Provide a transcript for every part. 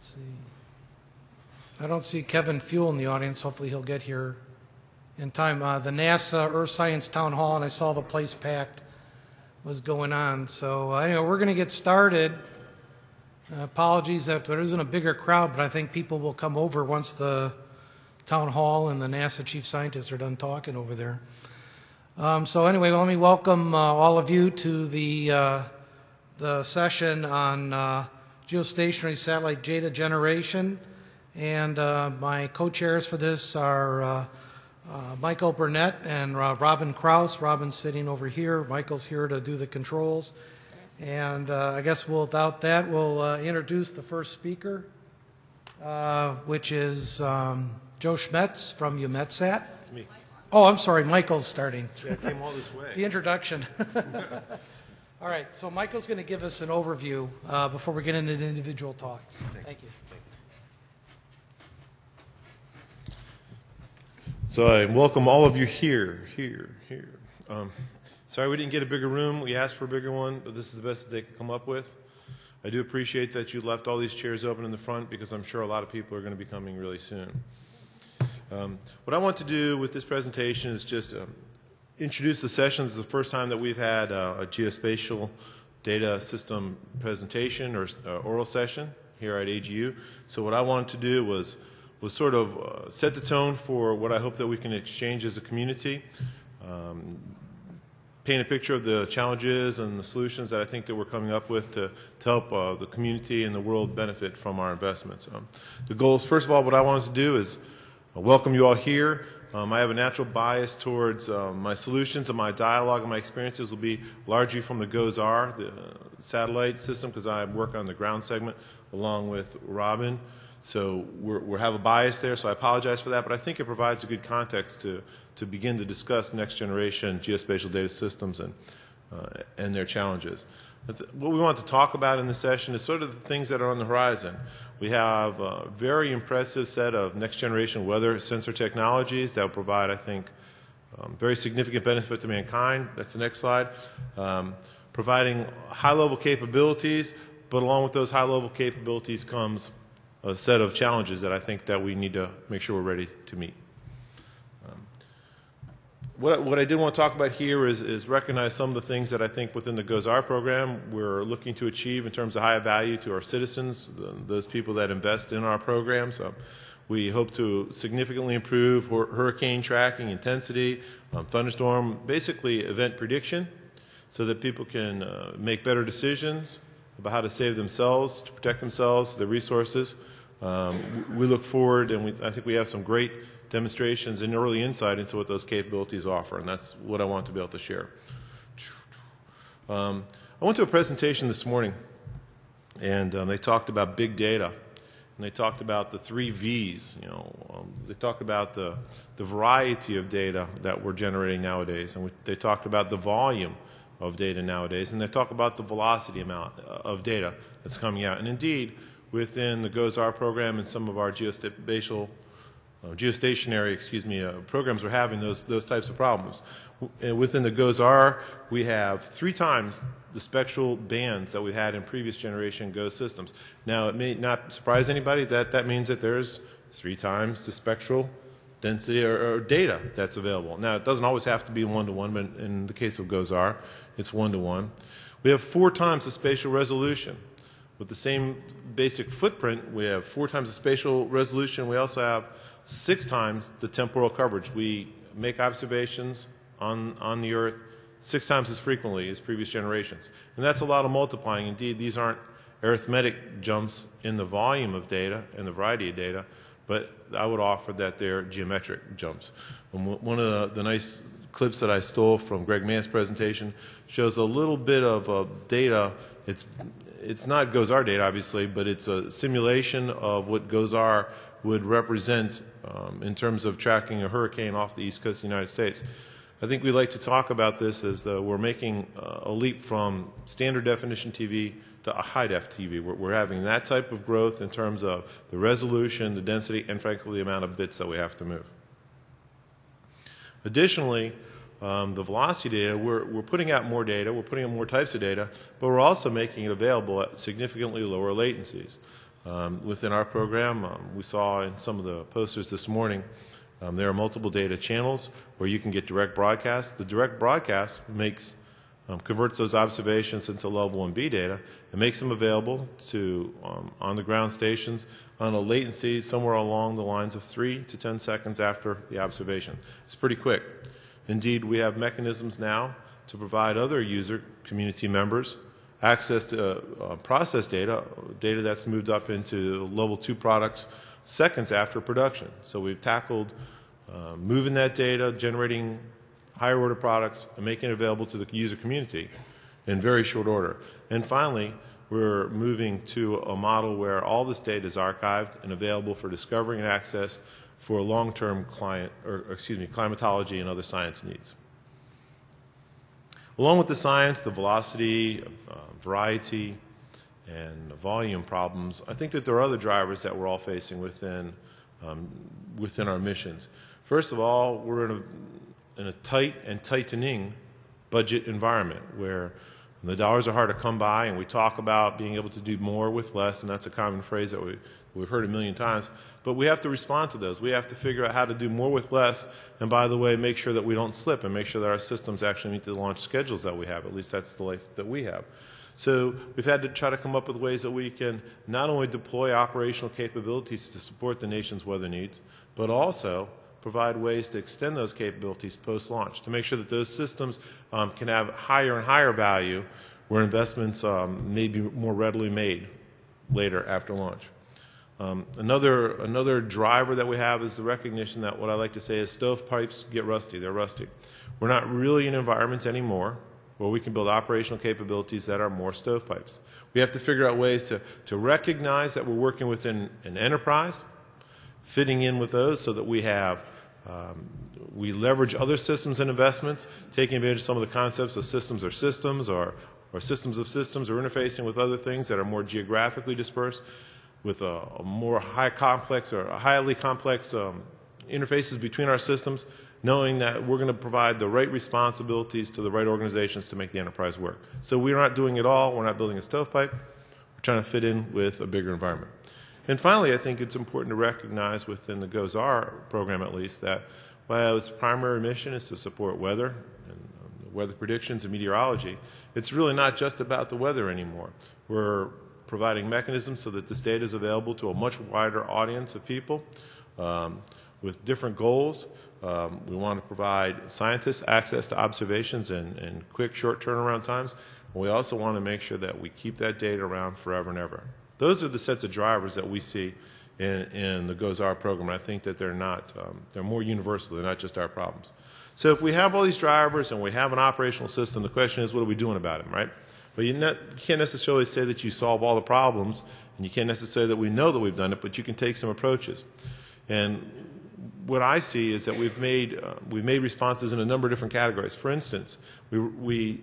Let's see. I don't see Kevin Fuel in the audience. Hopefully he'll get here in time. The NASA Earth Science Town Hall, and I saw the place packed, was going on. So anyway, we're going to get started. Apologies that there isn't a bigger crowd, but I think people will come over once the town hall and the NASA chief scientists are done talking over there. So anyway, let me welcome all of you to the session on geostationary satellite data generation. And my co-chairs for this are Michael Burnett and Robin Kraus. Robin's sitting over here. Michael's here to do the controls. And I guess without that, we'll introduce the first speaker, which is Joe Schmetz from Meteosat. It's me. Oh, I'm sorry, Michael's starting. Yeah, I came all this way. The introduction. All right, so Michael's going to give us an overview before we get into the individual talks. Thank you. So I welcome all of you here. Sorry we didn't get a bigger room. We asked for a bigger one, but this is the best that they could come up with. I do appreciate that you left all these chairs open in the front because I'm sure a lot of people are going to be coming really soon. What I want to do with this presentation is just introduce the session. This is the first time that we've had a geospatial data system presentation or oral session here at AGU. So what I wanted to do was sort of set the tone for what I hope that we can exchange as a community, paint a picture of the challenges and the solutions that I think that we're coming up with to help the community and the world benefit from our investments. The goals, first of all, what I wanted to do is welcome you all here. I have a natural bias towards my solutions and my dialogue and my experiences will be largely from the GOES-R, the satellite system, because I work on the ground segment along with Robin. So we have a bias there, so I apologize for that, but I think it provides a good context to begin to discuss next generation geospatial data systems and their challenges. What we want to talk about in this session is sort of the things that are on the horizon. We have a very impressive set of next generation weather sensor technologies that will provide, I think, very significant benefit to mankind. That's the next slide. Providing high-level capabilities, but along with those high-level capabilities comes a set of challenges that I think that we need to make sure we're ready to meet. What I did want to talk about here is recognize some of the things that I think within the GOES-R program we're looking to achieve in terms of high value to our citizens, those people that invest in our programs. We hope to significantly improve hurricane tracking, intensity, thunderstorm, basically event prediction, so that people can make better decisions about how to save themselves, to protect themselves, their resources. We look forward, and I think we have some great demonstrations and early insight into what those capabilities offer, and that's what I want to be able to share. I went to a presentation this morning, and they talked about big data, and they talked about the 3 V's. They talked about the variety of data that we're generating nowadays, and they talked about the volume of data nowadays, and they talk about the velocity amount of data that's coming out. And indeed, within the GOES-R program and some of our geostationary programs, we're having those types of problems. Within the GOES-R, we have 3 times the spectral bands that we had in previous generation GOES systems. Now, it may not surprise anybody that means that there's 3 times the spectral density or data that's available. Now, it doesn't always have to be 1-to-1, but in the case of GOES-R, it's 1-to-1. We have 4 times the spatial resolution. With the same basic footprint, we have 4 times the spatial resolution. We also have 6 times the temporal coverage. We make observations on the Earth 6 times as frequently as previous generations. And that's a lot of multiplying. Indeed, these aren't arithmetic jumps in the volume of data and the variety of data, but I would offer that they're geometric jumps. And one of the nice clips that I stole from Greg Mann's presentation shows a little bit of data. It's not GOES-R data, obviously, but it's a simulation of what GOES-R would represent in terms of tracking a hurricane off the east coast of the United States. I think we like to talk about this as we're making a leap from standard definition TV to a high-def TV. We're having that type of growth in terms of the resolution, the density, and frankly the amount of bits that we have to move. Additionally, the velocity data, we're putting out more data, we're putting out more types of data, but we're also making it available at significantly lower latencies. within our program. We saw in some of the posters this morning, there are multiple data channels where you can get direct broadcast. The direct broadcast converts those observations into level 1B data and makes them available to on-the-ground stations on a latency somewhere along the lines of 3 to 10 seconds after the observation. It's pretty quick. Indeed, we have mechanisms now to provide other user community members access to process data that's moved up into level 2 products seconds after production. So we've tackled moving that data, generating higher order products, and making it available to the user community in very short order. And finally, we're moving to a model where all this data is archived and available for discovery and access for long-term climatology and other science needs. Along with the science, the velocity, variety, and volume problems, I think that there are other drivers that we're all facing within our missions. First of all, we're in a tight and tightening budget environment where the dollars are hard to come by, and we talk about being able to do more with less, and that's a common phrase that we've heard a million times. But we have to respond to those. We have to figure out how to do more with less, and by the way, make sure that we don't slip and make sure that our systems actually meet the launch schedules that we have. At least that's the life that we have. So we've had to try to come up with ways that we can not only deploy operational capabilities to support the nation's weather needs, but also provide ways to extend those capabilities post-launch to make sure that those systems can have higher and higher value where investments may be more readily made later after launch. Another driver that we have is the recognition that what I like to say is stovepipes get rusty. They're rusty. We're not really in environments anymore where we can build operational capabilities that are more stovepipes. We have to figure out ways to recognize that we're working within an enterprise, fitting in with those so that we leverage other systems and investments, taking advantage of some of the concepts of systems or systems or systems of systems or interfacing with other things that are more geographically dispersed with a more highly complex interfaces between our systems, knowing that we're going to provide the right responsibilities to the right organizations to make the enterprise work. So we're not doing it all. We're not building a stovepipe. We're trying to fit in with a bigger environment. And finally, I think it's important to recognize within the GOES-R program at least that while its primary mission is to support weather and weather predictions and meteorology, it's really not just about the weather anymore. We're providing mechanisms so that this data is available to a much wider audience of people with different goals. We want to provide scientists access to observations and quick, short turnaround times. And we also want to make sure that we keep that data around forever and ever. Those are the sets of drivers that we see in the GOES-R program. And I think that they're more universal. They're not just our problems. So if we have all these drivers and we have an operational system, the question is, what are we doing about them, right? But you can't necessarily say that you solve all the problems, and you can't necessarily say that we know that we've done it, but you can take some approaches. And what I see is that we've made responses in a number of different categories. For instance, we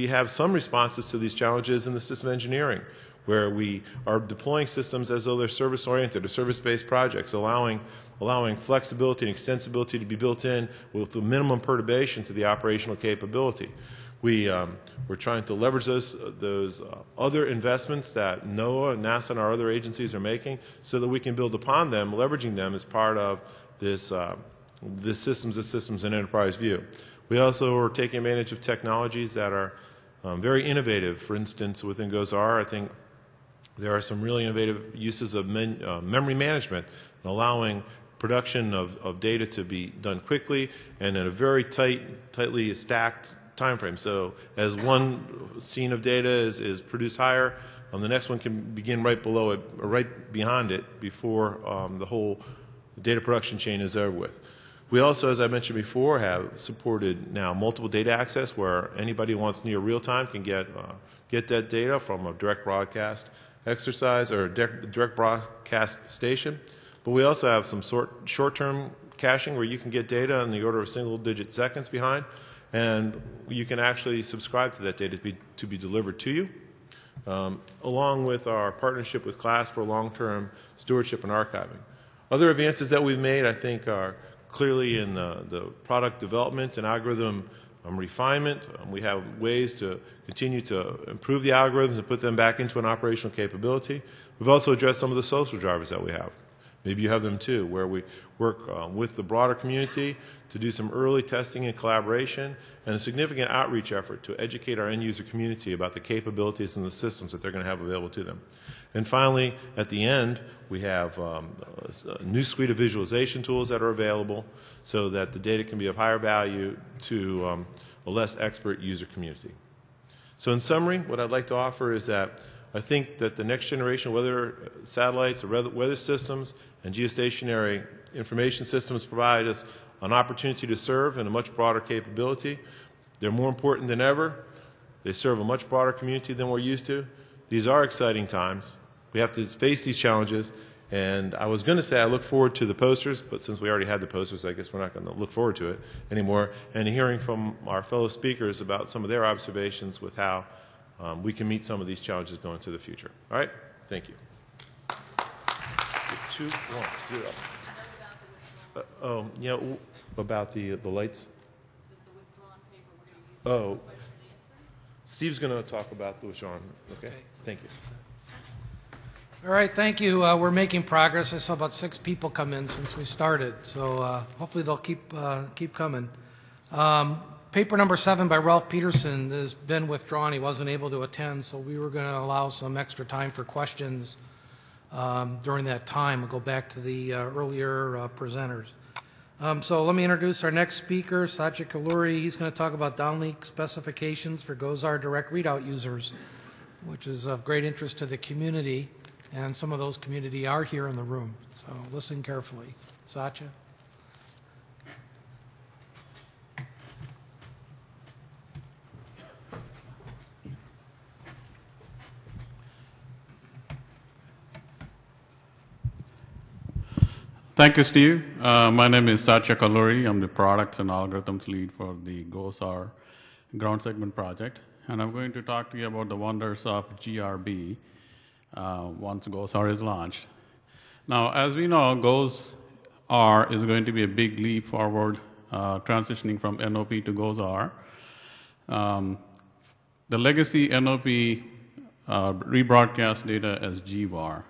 have some responses to these challenges in the system engineering, where we are deploying systems as though they're service-oriented or service-based projects, allowing flexibility and extensibility to be built in with the minimum perturbation to the operational capability. We're trying to leverage those other investments that NOAA, NASA, and our other agencies are making so that we can build upon them, leveraging them as part of this systems and enterprise view. We also are taking advantage of technologies that are very innovative. For instance, within GOES-R, I think there are some really innovative uses of memory management and allowing production of data to be done quickly and in a very tightly stacked time frame. So as one scene of data is produced higher, the next one can begin right below it or right beyond it before the whole data production chain is over with. We also, as I mentioned before, have supported now multiple data access where anybody who wants near real time can get that data from a direct broadcast exercise or a direct broadcast station. But we also have some short-term caching where you can get data in the order of single-digit seconds behind, and you can actually subscribe to that data to be delivered to you, along with our partnership with CLASS for long-term stewardship and archiving. Other advances that we've made, I think, are clearly in the product development and algorithm refinement. We have ways to continue to improve the algorithms and put them back into an operational capability. We've also addressed some of the social drivers that we have. Maybe you have them too, where we work with the broader community to do some early testing and collaboration and a significant outreach effort to educate our end user community about the capabilities and the systems that they're going to have available to them. And finally, at the end, we have a new suite of visualization tools that are available so that the data can be of higher value to a less expert user community. So in summary, what I'd like to offer is that I think that the next generation weather satellites, or weather systems, and geostationary information systems provide us an opportunity to serve in a much broader capability. They're more important than ever. They serve a much broader community than we're used to. These are exciting times. We have to face these challenges. And I was going to say I look forward to the posters, but since we already had the posters, I guess we're not going to look forward to it anymore. And hearing from our fellow speakers about some of their observations with how we can meet some of these challenges going into the future. All right? Thank you. 2, 1, 0. Yeah, about the lights? The withdrawn paper we're going to use Oh. for question and answer. Steve's going to talk about the withdrawn. Okay? Thank you. All right, thank you. We're making progress. I saw about 6 people come in since we started, so hopefully they'll keep coming. Paper number 7 by Ralph Peterson has been withdrawn. He wasn't able to attend, so we were going to allow some extra time for questions during that time. We'll go back to the earlier presenters. So let me introduce our next speaker, Satya Kalluri. He's going to talk about downlink specifications for GOES-R direct readout users, which is of great interest to the community, and some of those community are here in the room. So listen carefully. Satya? Thank you, Steve. My name is Satya Kalluri. I'm the Products and Algorithms Lead for the GOES-R ground segment project. And I'm going to talk to you about the wonders of GRB once GOES-R is launched. Now, as we know, GOES-R is going to be a big leap forward transitioning from NOP to GOES-R. The legacy NOP rebroadcast data as GVAR.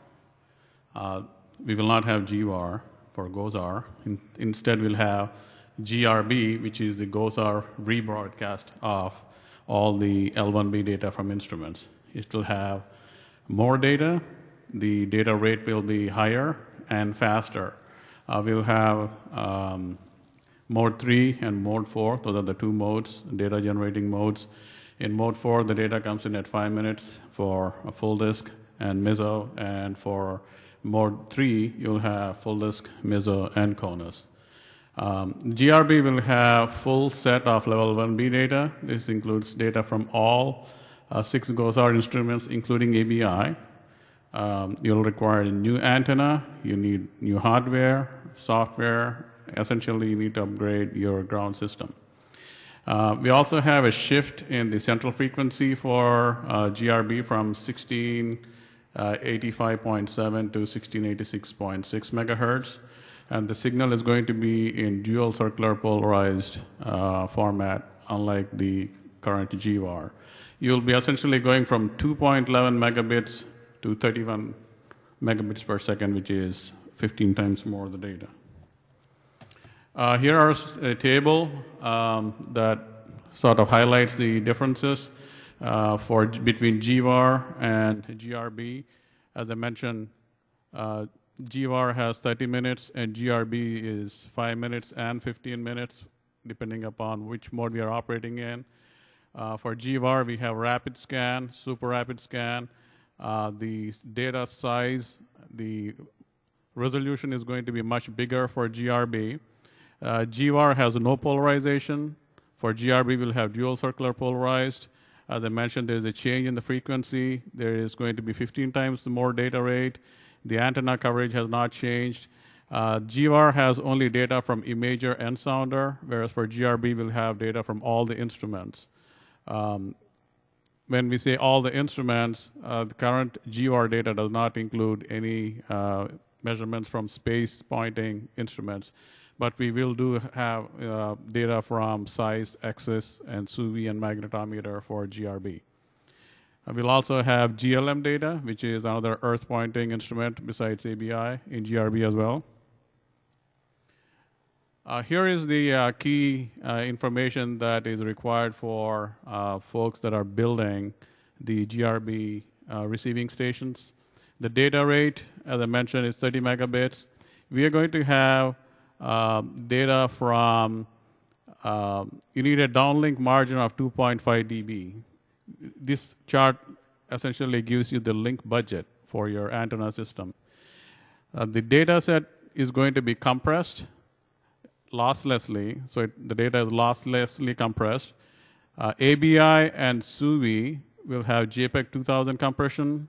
We will not have GVAR for GOES-R. Instead, we'll have GRB, which is the GOES-R rebroadcast of all the L1B data from instruments. It will have more data. The data rate will be higher and faster. We'll have mode 3 and mode 4. Those are the 2 modes, data generating modes. In mode 4, the data comes in at 5 minutes for a full disk and MISO, and for mode 3, you'll have full disk, MISO, and CONUS. GRB will have full set of level 1B data. This includes data from all 6 GOES-R instruments, including ABI. You'll require a new antenna. You need new hardware, software. Essentially, you need to upgrade your ground system. We also have a shift in the central frequency for GRB from 1685.7 to 1686.6 megahertz. And the signal is going to be in dual circular polarized format, unlike the current GVAR. You'll be essentially going from 2.11 megabits to 31 megabits per second, which is 15 times more the data. Here are a table that sort of highlights the differences between GVAR and GRB. As I mentioned, GVAR has 30 minutes, and GRB is 5 minutes and 15 minutes, depending upon which mode we are operating in. For GVAR, we have rapid scan, super rapid scan. The data size, the resolution is going to be much bigger for GRB. GVAR has no polarization. For GRB, we'll have dual circular polarized. As I mentioned, there's a change in the frequency. There is going to be 15 times the more data rate. The antenna coverage has not changed. GVAR has only data from imager and sounder, whereas for GRB, we'll have data from all the instruments. When we say all the instruments, the current GVAR data does not include any measurements from space pointing instruments. but we will do have data from SEIS, EXIS, and SUVI and magnetometer for GRB. We'll also have GLM data, which is another Earth pointing instrument besides ABI in GRB as well. Here is the key information that is required for folks that are building the GRB receiving stations. The data rate, as I mentioned, is 30 megabits. We are going to have data from, you need a downlink margin of 2.5 dB. This chart essentially gives you the link budget for your antenna system. The data set is going to be compressed losslessly, so the data is losslessly compressed. ABI and SUVI will have JPEG 2000 compression,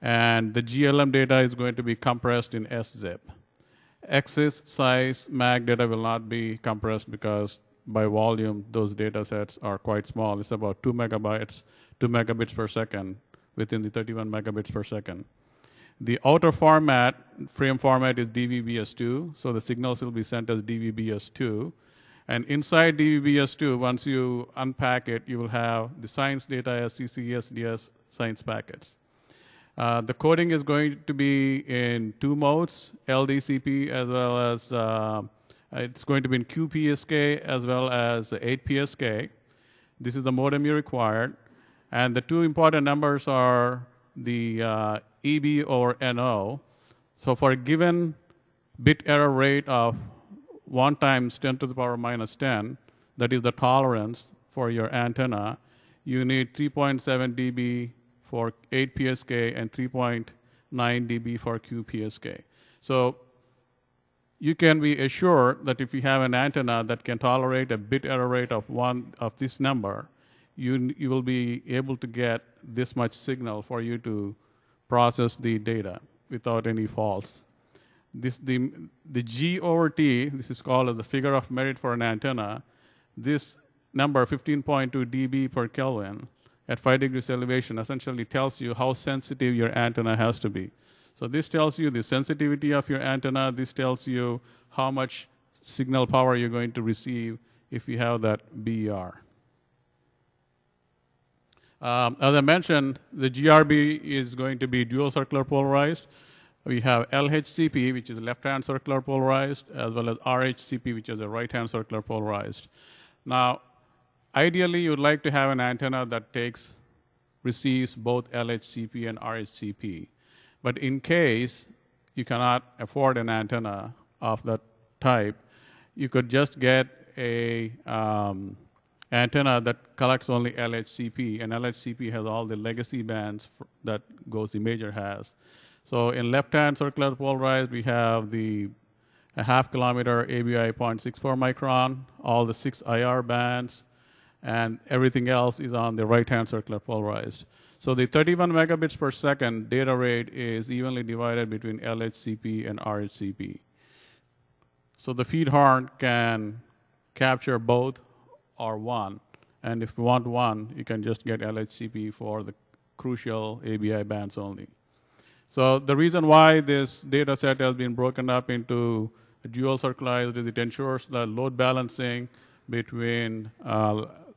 and the GLM data is going to be compressed in SZIP. EXIS, SEIS, MAG data will not be compressed because by volume, those data sets are quite small. It's about 2 megabits per second within the 31 megabits per second. The outer format, frame format, is DVB-S2, so the signals will be sent as DVB-S2. And inside DVB-S2, once you unpack it, you will have the science data as CCSDS science packets. The coding is going to be in two modes, LDCP as well as, it's going to be in QPSK as well as 8PSK. This is the modem you required. And the two important numbers are the EB over NO. So for a given bit error rate of 1 times 10 to the power minus 10, that is the tolerance for your antenna, you need 3.7 dB for 8PSK and 3.9 dB for QPSK. So you can be assured that if you have an antenna that can tolerate a bit error rate of 1 of this number, you will be able to get this much signal for you to process the data without any faults. The G over T, this is called as the figure of merit for an antenna. This number, 15.2 dB per Kelvin at 5 degrees elevation, essentially tells you how sensitive your antenna has to be. So this tells you the sensitivity of your antenna. This tells you how much signal power you're going to receive if you have that BER. As I mentioned, the GRB is going to be dual circular polarized. We have LHCP, which is left-hand circular polarized, as well as RHCP, which is a right-hand circular polarized. Now, ideally, you would like to have an antenna that receives both LHCP and RHCP. But in case you cannot afford an antenna of that type, you could just get a antenna that collects only LHCP, and LHCP has all the legacy bands that GOES Imager has. So in left-hand circular polarized, we have a half-kilometer ABI 0.64 micron, all the 6 IR bands, and everything else is on the right-hand circular polarized. So the 31 megabits per second data rate is evenly divided between LHCP and RHCP. So the feed horn can capture both or one, and if you want one, you can just get LHCP for the crucial ABI bands only. So the reason why this data set has been broken up into dual circularized is it ensures the load balancing between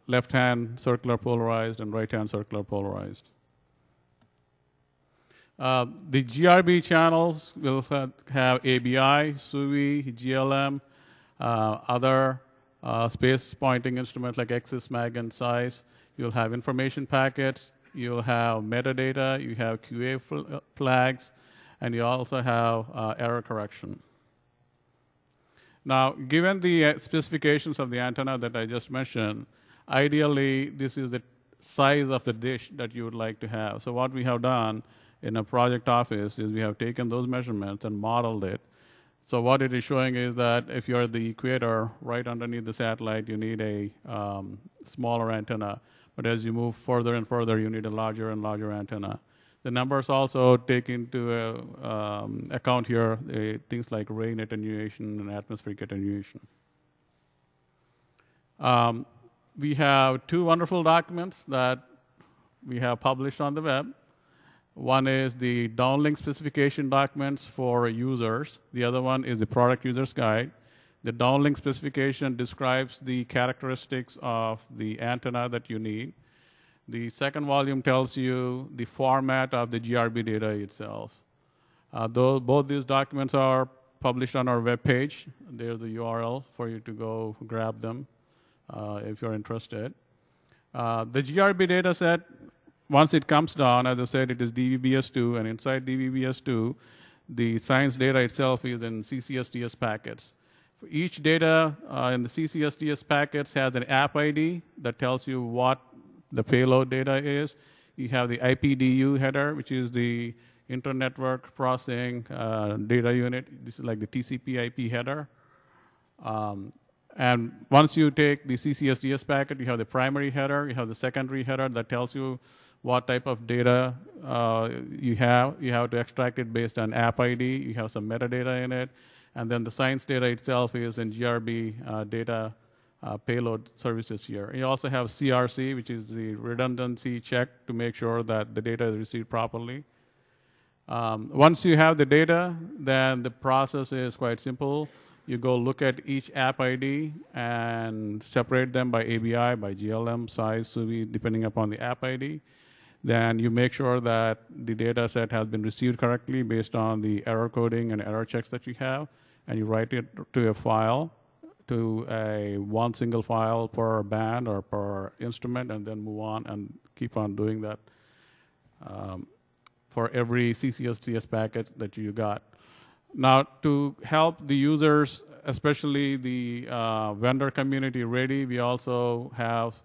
left-hand circular polarized and right-hand circular polarized. The GRB channels will have ABI, SUVI, GLM, other space pointing instruments like EXIS, MAG, and SEIS. You'll have information packets. You'll have metadata. You have QA flags. And you also have error correction. Now, given the specifications of the antenna that I just mentioned, ideally, this is the size of the dish that you would like to have. So what we have done in a project office is we have taken those measurements and modeled it. So what it is showing is that if you're at the equator, right underneath the satellite, you need a smaller antenna. But as you move further and further, you need a larger and larger antenna. The numbers also take into account here things like rain attenuation and atmospheric attenuation. We have two wonderful documents that we have published on the web. One is the downlink specification documents for users. The other one is the product user's guide. The downlink specification describes the characteristics of the antenna that you need. The second volume tells you the format of the GRB data itself. Though both these documents are published on our webpage, there's the URL for you to go grab them if you're interested. The GRB data set, once it comes down, as I said, it is DVBS2, and inside DVBS2, the science data itself is in CCSDS packets. For each data in the CCSDS packets has an app ID that tells you what the payload data is. You have the IPDU header, which is the Inter-Network Processing Data Unit. This is like the TCP IP header. And once you take the CCSDS packet, you have the primary header, you have the secondary header that tells you what type of data you have. You have to extract it based on app ID. You have some metadata in it. And then the science data itself is in GRB data payload services here. You also have CRC, which is the redundancy check to make sure that the data is received properly. Once you have the data, then the process is quite simple. You go look at each app ID and separate them by ABI, by GLM, size, SUVI, depending upon the app ID. Then you make sure that the data set has been received correctly based on the error coding and error checks that you have, and you write it to a file, to a one single file per band or per instrument, and then move on and keep on doing that for every CCSDS packet that you got. Now, to help the users, especially the vendor community ready, we also have,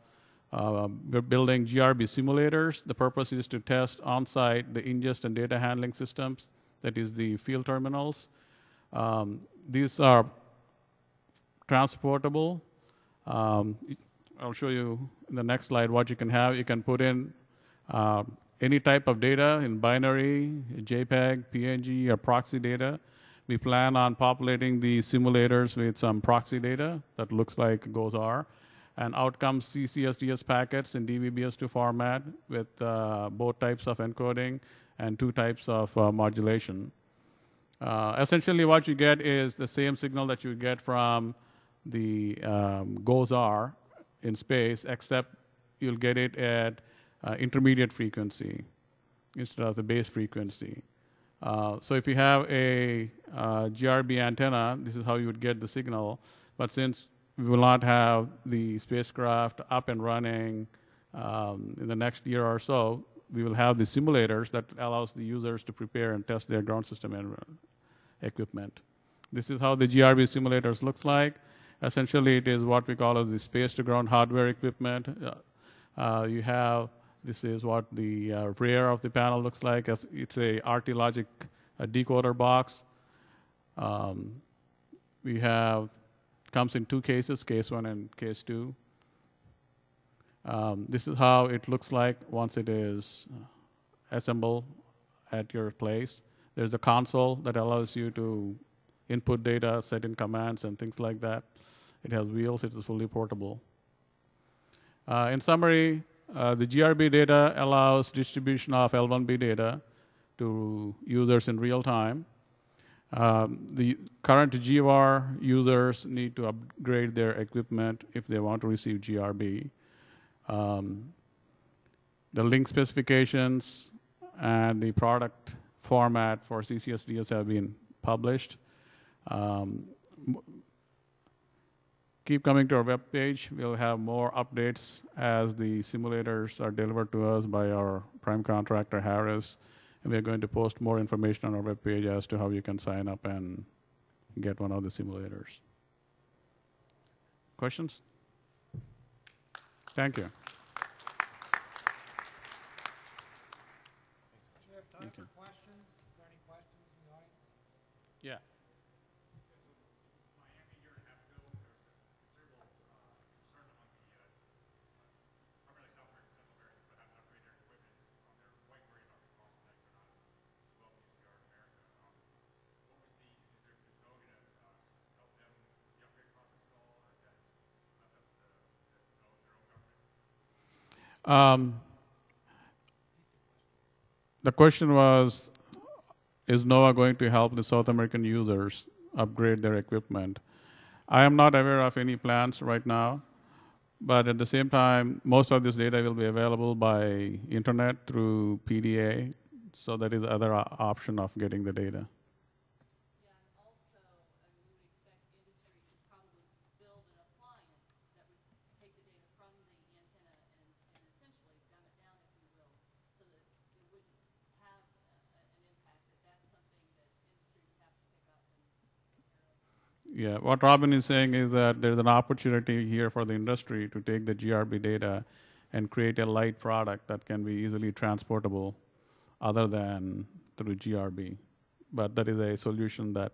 we're building GRB simulators. The purpose is to test on-site the ingest and data handling systems, that is the field terminals. These are transportable. I'll show you in the next slide what you can have. You can put in any type of data in binary, JPEG, PNG, or proxy data. We plan on populating the simulators with some proxy data that looks like GOES-R, and out comes CCSDS packets in DVBS2 format with both types of encoding and two types of modulation. Essentially, what you get is the same signal that you get from the GOES-R in space, except you'll get it at intermediate frequency instead of the base frequency. So if you have a GRB antenna, this is how you would get the signal. But since we will not have the spacecraft up and running in the next year or so, we will have the simulators that allows the users to prepare and test their ground system equipment. This is how the GRB simulators looks like. Essentially, it is what we call as the space-to-ground hardware equipment. You have, this is what the rear of the panel looks like. It's a RT Logic decoder box. We have, comes in two cases, case 1 and case 2. This is how it looks like once it is assembled at your place. There's a console that allows you to input data, set in commands, and things like that. It has wheels. It is fully portable. In summary, the GRB data allows distribution of L1B data to users in real time. The current GVAR users need to upgrade their equipment if they want to receive GRB. The link specifications and the product format for CCSDS have been published. Keep coming to our webpage. We'll have more updates as the simulators are delivered to us by our prime contractor, Harris. And we're going to post more information on our webpage as to how you can sign up and get one of the simulators. Questions? Thank you. Do you have time for questions? Are there any questions in the audience? Yeah. The question was, is NOAA going to help the South American users upgrade their equipment? I am not aware of any plans right now, but at the same time, most of this data will be available by internet through PDA, so that is the other option of getting the data. Yeah, and also, we would expect industry to probably build an appliance that would take the data from the antenna and essentially dumb it down, if you will, so that it wouldn't have an impact, that's something that industry would have to pick up and take care of. Yeah, what Robin is saying is that there's an opportunity here for the industry to take the GRB data and create a light product that can be easily transportable other than through GRB. But that is a solution that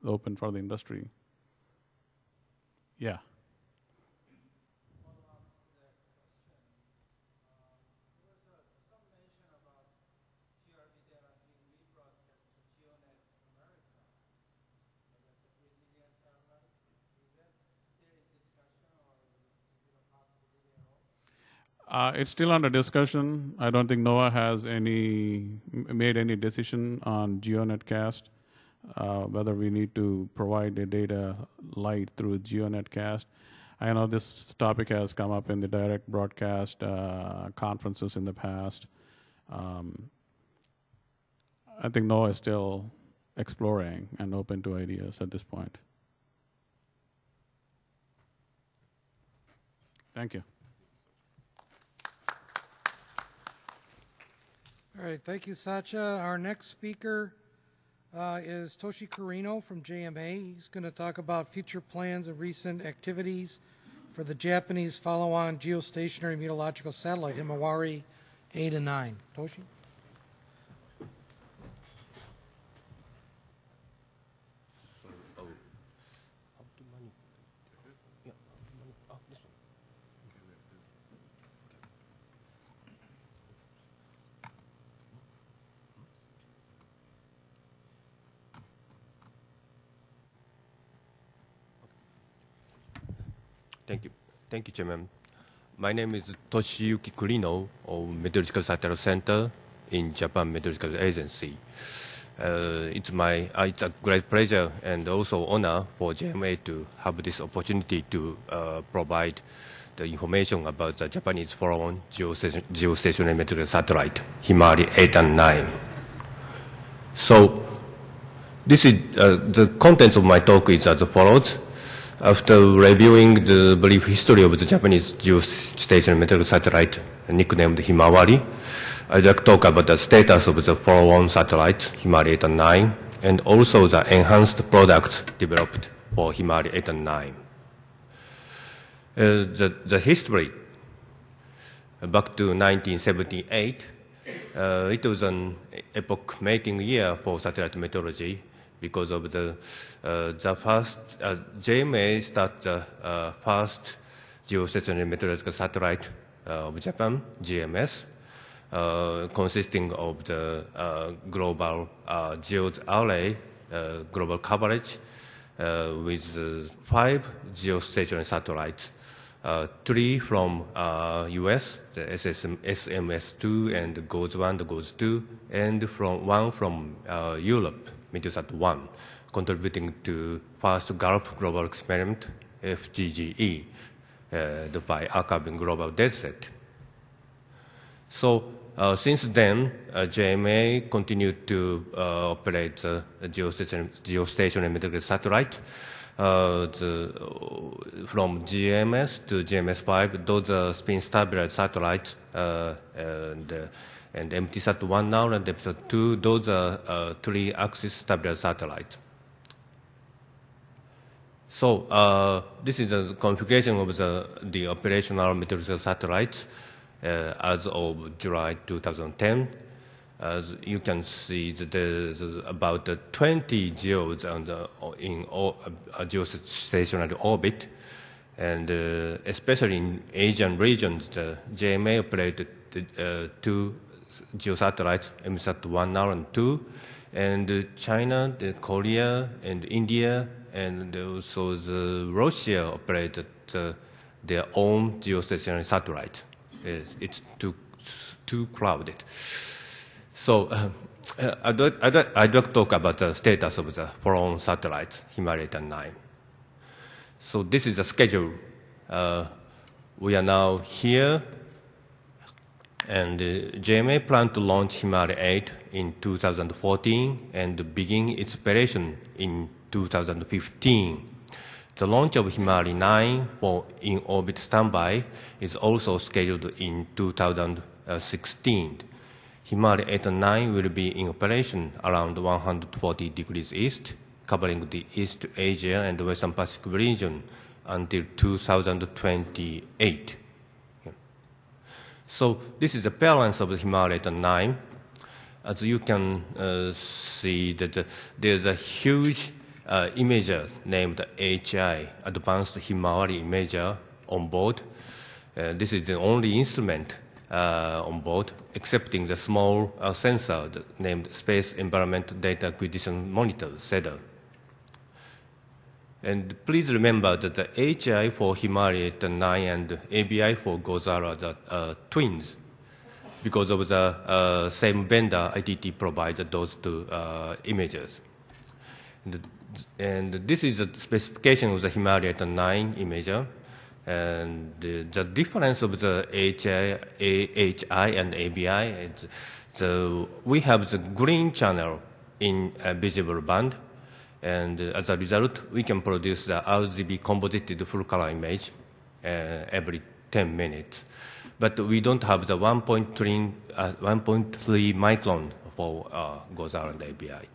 is open for the industry. Yeah. It's still under discussion. I don't think NOAA has made any decision on GeoNetcast, whether we need to provide the data light through GeoNetcast. I know this topic has come up in the direct broadcast conferences in the past. I think NOAA is still exploring and open to ideas at this point. Thank you. All right, thank you, Satya. Our next speaker is Toshi Kurino from JMA. He's going to talk about future plans and recent activities for the Japanese follow-on geostationary meteorological satellite, Himawari 8 and 9. Toshi? Thank you, Chairman. My name is Toshiyuki Kurino of Meteorological Satellite Center in Japan Meteorological Agency. It's a great pleasure and also honor for JMA to have this opportunity to provide the information about the Japanese follow-on geostationary meteorological satellite, Himawari 8 and 9. So, this is the contents of my talk is as follows. After reviewing the brief history of the Japanese geostationary meteorological satellite nicknamed Himawari, I'd like to talk about the status of the follow-on satellite, Himawari 8 and 9, and also the enhanced products developed for Himawari 8 and 9. The history, back to 1978, it was an epoch-making year for satellite meteorology because of the first JMA started the first geostationary meteorological satellite of Japan, GMS, consisting of the global geos array, global coverage, with 5 geostationary satellites, 3 from US, the SMS2 and GOES-1, the GOES-2, and 1 from Europe, Meteosat 1, contributing to first Gulf Global Experiment, FGGE, by archiving global dataset. So since then, JMA continued to operate the geostationary meteorological satellite. From GMS to GMS5, those are spin-stabilized satellites, and MTSat-1 now and MTSat-2, those are 3-axis stabilized satellites. So this is the configuration of the operational meteorological satellites as of July 2010. As you can see, there's about 20 geos in geostationary orbit, and especially in Asian regions, the JMA operated 2 geosatellites, MSat-1 now and 2, and China, Korea, and India, and also Russia operated their own geostationary satellite. It's too crowded. So I'd like to talk about the status of the follow-on satellites, Himawari 8 and 9. So this is the schedule. We are now here, and JMA planned to launch Himalaya 8 in 2014 and begin its operation in 2015. The launch of Himalaya 9 for in-orbit standby is also scheduled in 2016. Himalaya 8 and 9 will be in operation around 140 degrees east, covering the East Asia and the Western Pacific region until 2028. So this is the balance of the Himalaya 8 and 9. As you can see, that there's a huge imager named HI, Advanced Himawari Imager, on board. This is the only instrument on board, excepting the small sensor named Space Environment Data Acquisition Monitor, SEDA. And please remember that the HI for Himalaya 8 and 9 and ABI for GOES-R are twins, because of the same vendor, ITT, provides those two images. And this is the specification of the Himalaya 8 and 9 imager. And the difference of the HI and ABI is we have the green channel in a visible band, and as a result, we can produce the RGB composited full color image every 10 minutes. But we don't have the 1.3 micron for GOES-R and ABI.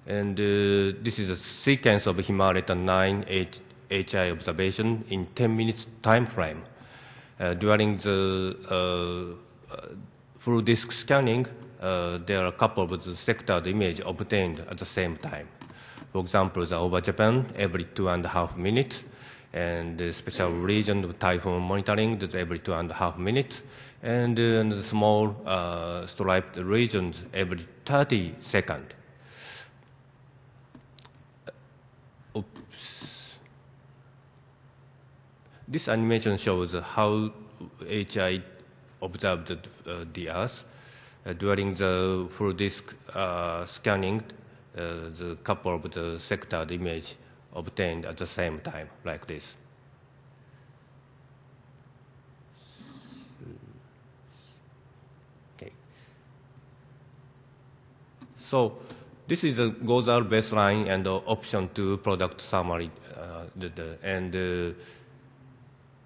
And this is a sequence of Himalaya 9 HI observation in 10 minutes time frame. During the full disk scanning, there are a couple of sectored images obtained at the same time. For example, over Japan every 2.5 minutes, and the special region of typhoon monitoring that's every 2.5 minutes, and the small striped regions every 30 seconds. This animation shows how HI observed the Earth. During the full disk scanning, the couple of the sectored image obtained at the same time, like this. Okay. So this is a GOES-R baseline and option 2 product summary.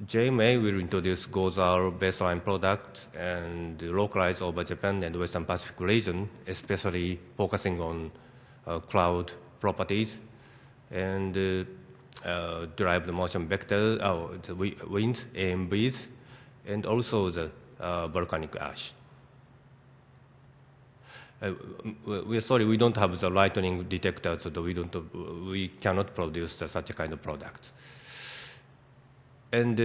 JMA will introduce GOES-R baseline products and localize over Japan and Western Pacific region, especially focusing on cloud properties and derived motion vector, the wind, AMVs, and also the volcanic ash. We're sorry, we don't have the lightning detector, so we cannot produce such a kind of product. And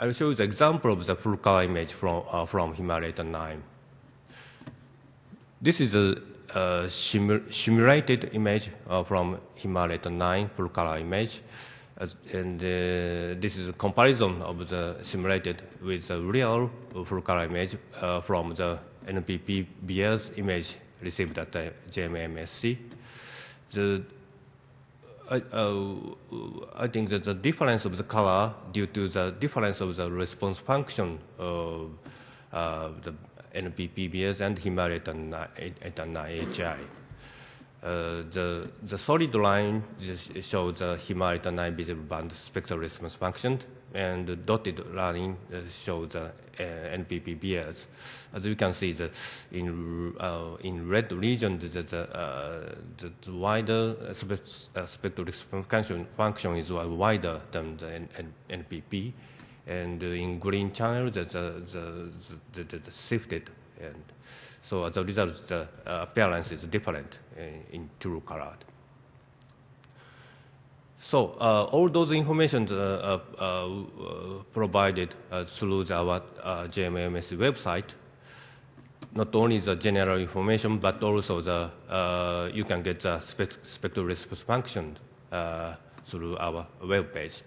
I'll show you the example of the full color image from Himalaya 9. This is a simulated image from Himalaya 9 full color image. And this is a comparison of the simulated with the real full color image from the NPPBS image received at the JMA-MSC. I think that the difference of the color due to the difference of the response function of the NPPBS and Himalaya 9 HI. The solid line just shows the Himalaya 9 visible band spectral response function, and the dotted line shows the NPPBS. As you can see, in red region, the wider spectral response function is wider than the NPP, and in green channel, the shifted. And so as a result, the appearance is different in true color. So all those information provided through our JMA-MSC website. Not only the general information, but also you can get the spectral response function through our web page.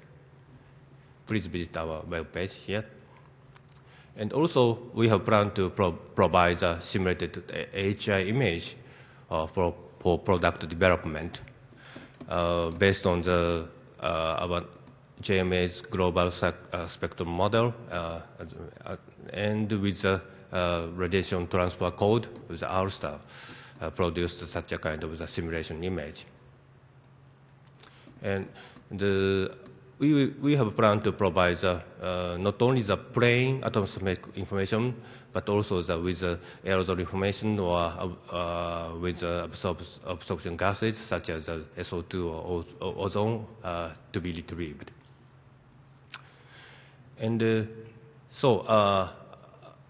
Please visit our web page here. And also, we have planned to provide a simulated HI image for product development. based on the our JMA's global spectrum model and with the radiation transfer code with the R-star produced such a kind of the simulation image. And we have planned to provide not only the plain atmospheric information, but also with the aerosol information or with absorption gases such as SO2 or ozone to be retrieved. And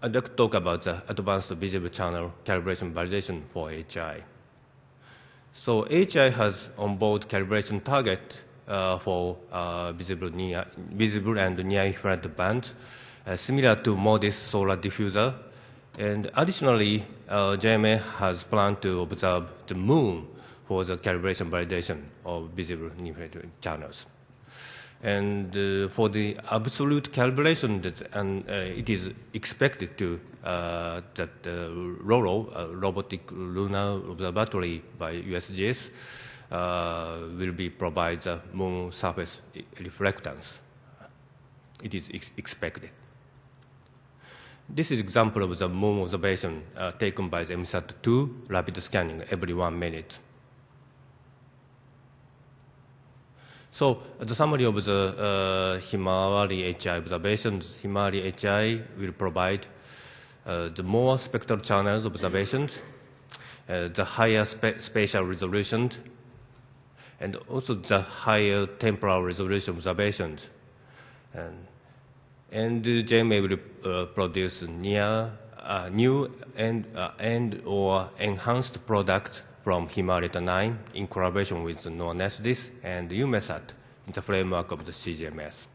I'd like to talk about the advanced visible channel calibration validation for HI. So HI has onboard calibration target for visible and near-infrared bands, similar to MODIS solar diffuser. And additionally, JMA has planned to observe the moon for the calibration validation of visible near-infrared channels. And for the absolute calibration, it is expected to that ROLO, Robotic Lunar Observatory by USGS, will be provide the moon surface reflectance. It is expected. This is example of the moon observation taken by the MSAT-2 rapid scanning every 1 minute. So the summary of the Himawari HI observations, Himawari HI will provide the more spectral channels observations, the higher spatial resolution, and also the higher temporal resolution observations. And JMA will produce new and or enhanced products from Himawari 9 in collaboration with NONESDIS and UMESAT in the framework of the CGMS.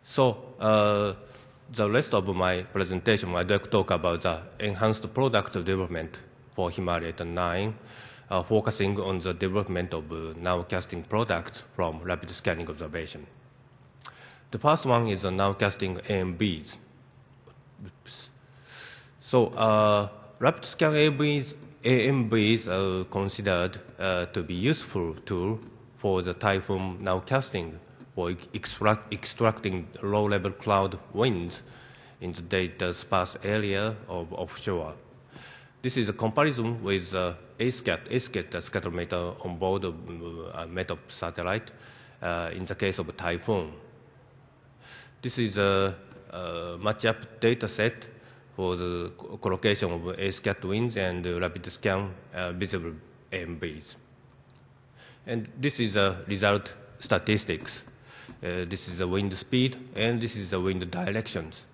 So the rest of my presentation, I'd like to talk about the enhanced product development for Himawari 9, focusing on the development of nowcasting products from rapid scanning observation. The first one is nowcasting AMBs. Oops. So rapid scan AMBs are considered to be useful tool for the typhoon nowcasting for extracting low-level cloud winds in the data sparse area of offshore. This is a comparison with ASCAT, the scatterometer on board of a METOP satellite in the case of a typhoon. This is a match-up data set for the collocation of ASCAT winds and rapid scan visible AMBs. And this is a result statistics. This is the wind speed, and this is the wind directions.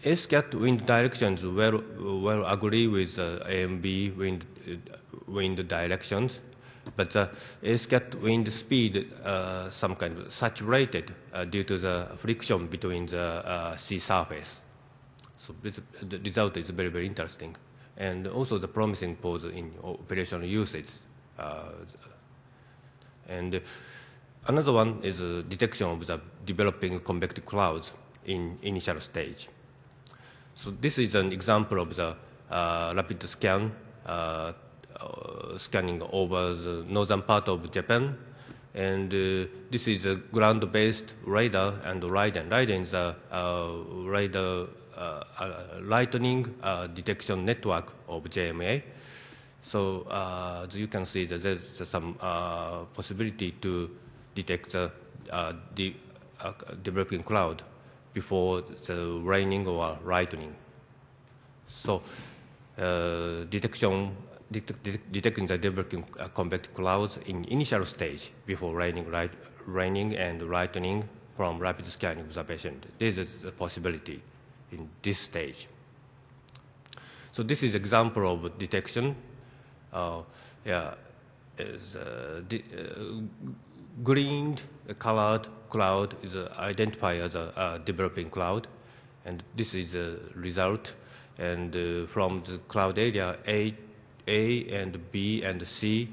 ASCAT wind directions well agree with AMB wind directions, but the ASCAT wind speed some kind of saturated due to the friction between the sea surface. So the result is very, very interesting, and also the promising pose in operational usage. And another one is detection of the developing convective clouds in initial stage. So this is an example of the rapid scan scanning over the northern part of Japan, and this is a ground-based radar and LIDAR. LIDAR is a radar lightning detection network of JMA. So as you can see that there's some possibility to detect the developing cloud before the raining or lightning. So detecting the developing convective clouds in initial stage before raining and lightning from rapid scanning observation. This is a possibility in this stage. So this is example of detection. Green colored cloud is identified as a developing cloud, and this is a result. And from the cloud area, A and B and C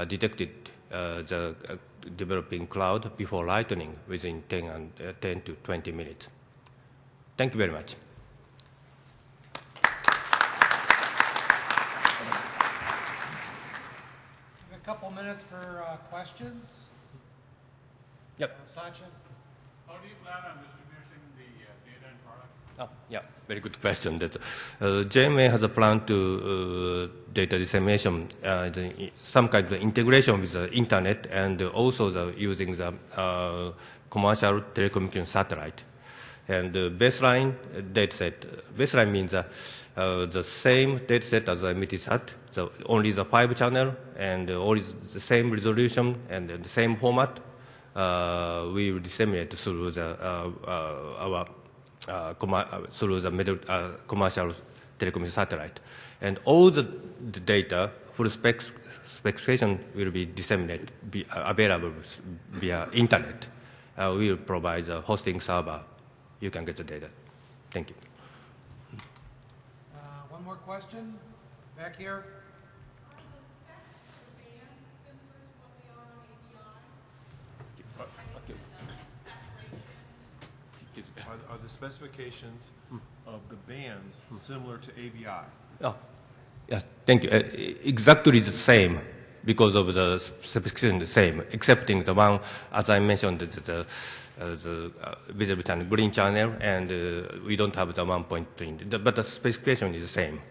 detected the developing cloud before lightning within 10 to 20 minutes. Thank you very much. couple minutes for questions. Yep. Sachin? How do you plan on distributing the data and products? Oh, yeah, very good question. That JMA has a plan to data dissemination, some kind of integration with the internet, and also using the commercial telecommunication satellite. And baseline dataset. Baseline means the same dataset as a Meteosat, only the 5 channel and only the same resolution and the same format. We will disseminate through the through the commercial telecommunication satellite, and all the data, full specification will be disseminated, be available via internet. We will provide the hosting server. You can get the data. Thank you. One more question? Back here? Are the specifications of the bands similar to ABI? Oh, yes, thank you. Exactly the same because of the specification the same, excepting the one, as I mentioned, the visible channel, green channel, and we don't have the 1.3, but the specification is the same.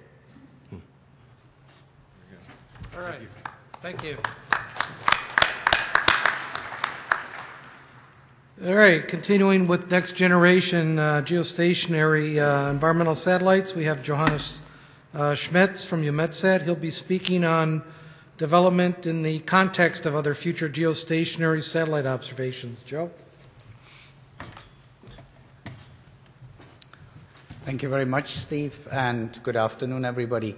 All right. Thank you. All right, continuing with next generation geostationary environmental satellites, we have Johannes Schmitz from Meteosat. He'll be speaking on development in the context of other future geostationary satellite observations. Joe? Thank you very much, Steve, and good afternoon, everybody.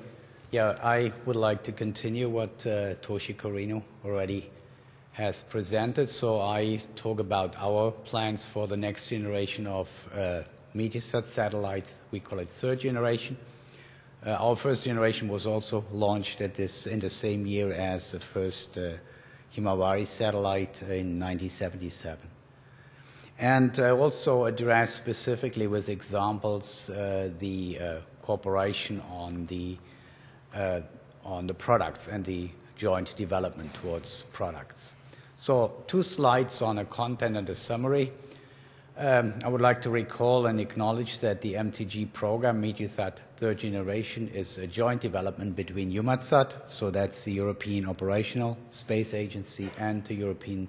Yeah, I would like to continue what Toshi Korino already has presented. So I talk about our plans for the next generation of Meteosat satellite. We call it third generation. Our first generation was also launched in the same year as the first Himawari satellite in 1977. And also address specifically with examples the cooperation on the products and the joint development towards products. So 2 slides on a content and a summary. I would like to recall and acknowledge that the MTG program, Meteosat Third Generation, is a joint development between EUMETSAT, so that's the European Operational Space Agency, and the European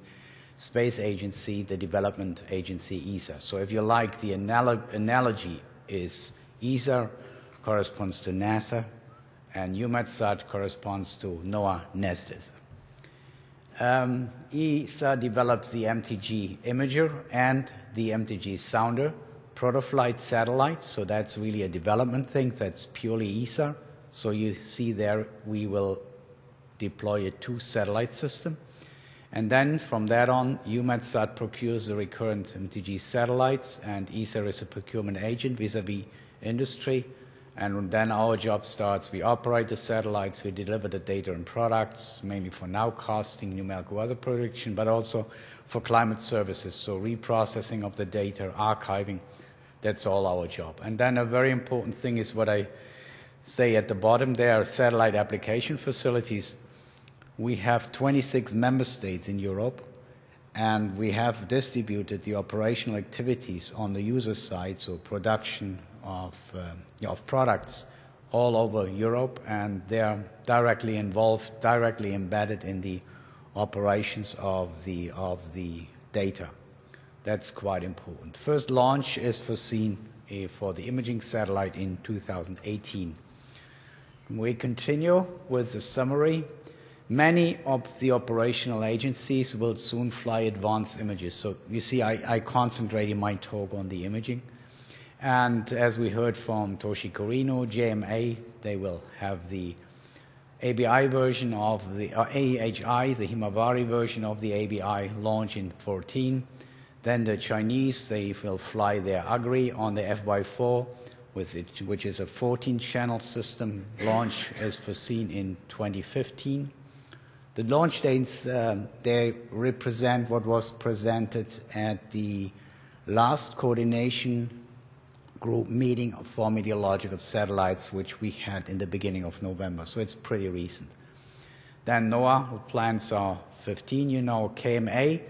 Space Agency, the development agency ESA. So if you like, the analogy is ESA corresponds to NASA, and EUMETSAT corresponds to NOAA NESDIS. ESA develops the MTG imager and the MTG sounder protoflight satellites, so that's really a development thing, that's purely ESA. So you see there we will deploy a 2-satellite system. And then from that on, EUMETSAT procures the recurrent MTG satellites, and ESA is a procurement agent vis-a-vis industry. And then our job starts. We operate the satellites, we deliver the data and products, mainly for nowcasting, numerical weather prediction, but also for climate services, so reprocessing of the data, archiving, that's all our job. And then a very important thing is what I say at the bottom there, satellite application facilities. We have 26 member states in Europe, and we have distributed the operational activities on the user side, so production of products all over Europe, and they are directly involved, directly embedded in the operations of the data. That's quite important. First launch is foreseen for the imaging satellite in 2018. We continue with the summary. Many of the operational agencies will soon fly advanced images. So you see, I concentrate in my talk on the imaging. And as we heard from Toshi Korino, JMA, they will have the ABI version of the AHI, the Himawari version of the ABI launch in 2014. Then the Chinese, they will fly their AGRI on the FY4, which is a 14-channel system. Launch is foreseen in 2015. The launch dates, they represent what was presented at the last coordination group meeting for meteorological satellites, which we had in the beginning of November, so it's pretty recent. Then NOAA, the plans are 15, you know. KMA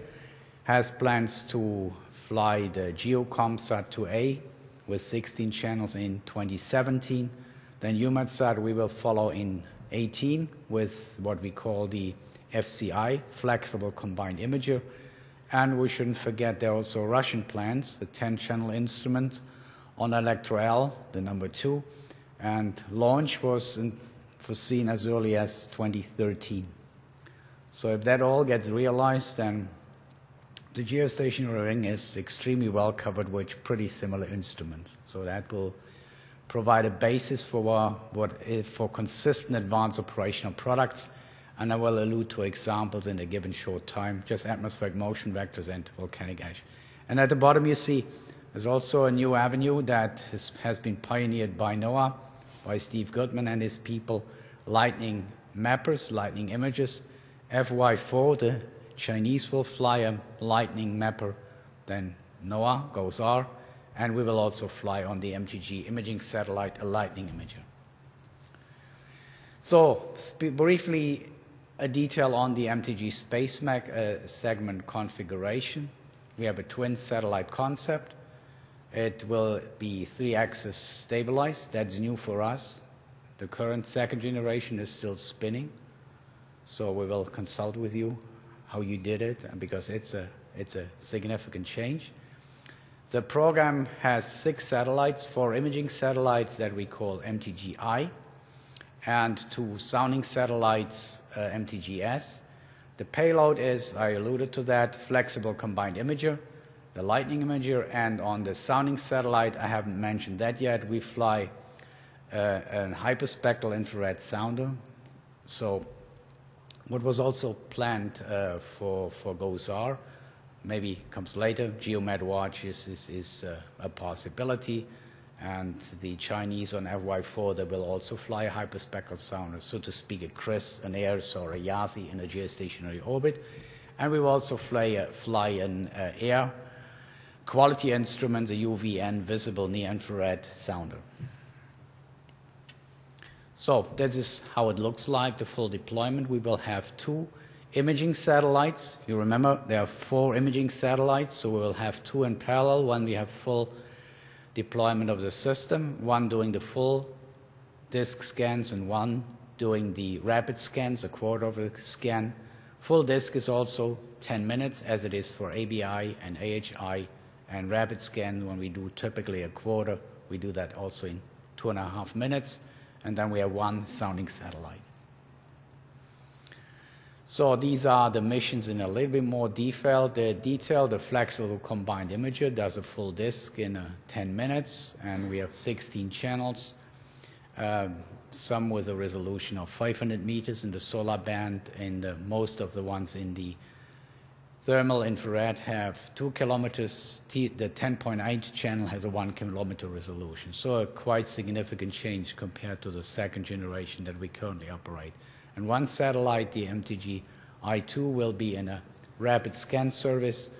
has plans to fly the GeoComSat 2A with 16 channels in 2017. Then EUMETSAT we will follow in 18 with what we call the FCI, Flexible Combined Imager. And we shouldn't forget there are also Russian plans, the 10-channel instrument on Electro-L, the number 2. And launch was foreseen as early as 2013. So if that all gets realized, then the geostationary ring is extremely well covered with pretty similar instruments. So that will provide a basis for for consistent advanced operational products. And I will allude to examples in a given short time, just atmospheric motion vectors and volcanic ash. And at the bottom you see there's also a new avenue that has been pioneered by NOAA, by Steve Goodman and his people, lightning mappers, lightning images. FY4, the Chinese will fly a lightning mapper, then NOAA, GOES-R, and we will also fly on the MTG imaging satellite a lightning imager. So, briefly, a detail on the MTG space segment configuration. We have a twin satellite concept. It will be 3-axis stabilized. That's new for us. The current second generation is still spinning. So we will consult with you how you did it, because it's a significant change. The program has 6 satellites, 4 imaging satellites that we call MTG-I, and 2 sounding satellites, MTG-S. The payload is, I alluded to that, flexible combined imager, the lightning imager, and on the sounding satellite, I haven't mentioned that yet, we fly a hyperspectral infrared sounder. So what was also planned for GOES-R, maybe comes later, GeoMed-Watch is a possibility, and the Chinese on FY4, they will also fly a hyperspectral sounder, so to speak, a CRIS, an AIRS, or a YASI in a geostationary orbit. And we will also fly an air quality instrument, a UVN, visible near-infrared sounder. So this is how it looks like, the full deployment. We will have 2 imaging satellites. You remember there are 4 imaging satellites, so we will have 2 in parallel. One we have full deployment of the system, one doing the full disk scans and one doing the rapid scans, a quarter of a scan. Full disk is also 10 minutes as it is for ABI and AHI, and rapid scan, when we do typically a quarter, we do that also in 2.5 minutes. And then we have 1 sounding satellite. So these are the missions in a little bit more detail. The flexible combined imager does a full disk in 10 minutes, and we have 16 channels, some with a resolution of 500 meters in the solar band, and most of the ones in the thermal infrared have 2 kilometers. The 10.8 channel has a 1 kilometer resolution. So a quite significant change compared to the second generation that we currently operate. And 1 satellite, the MTG-I2, will be in a rapid scan service,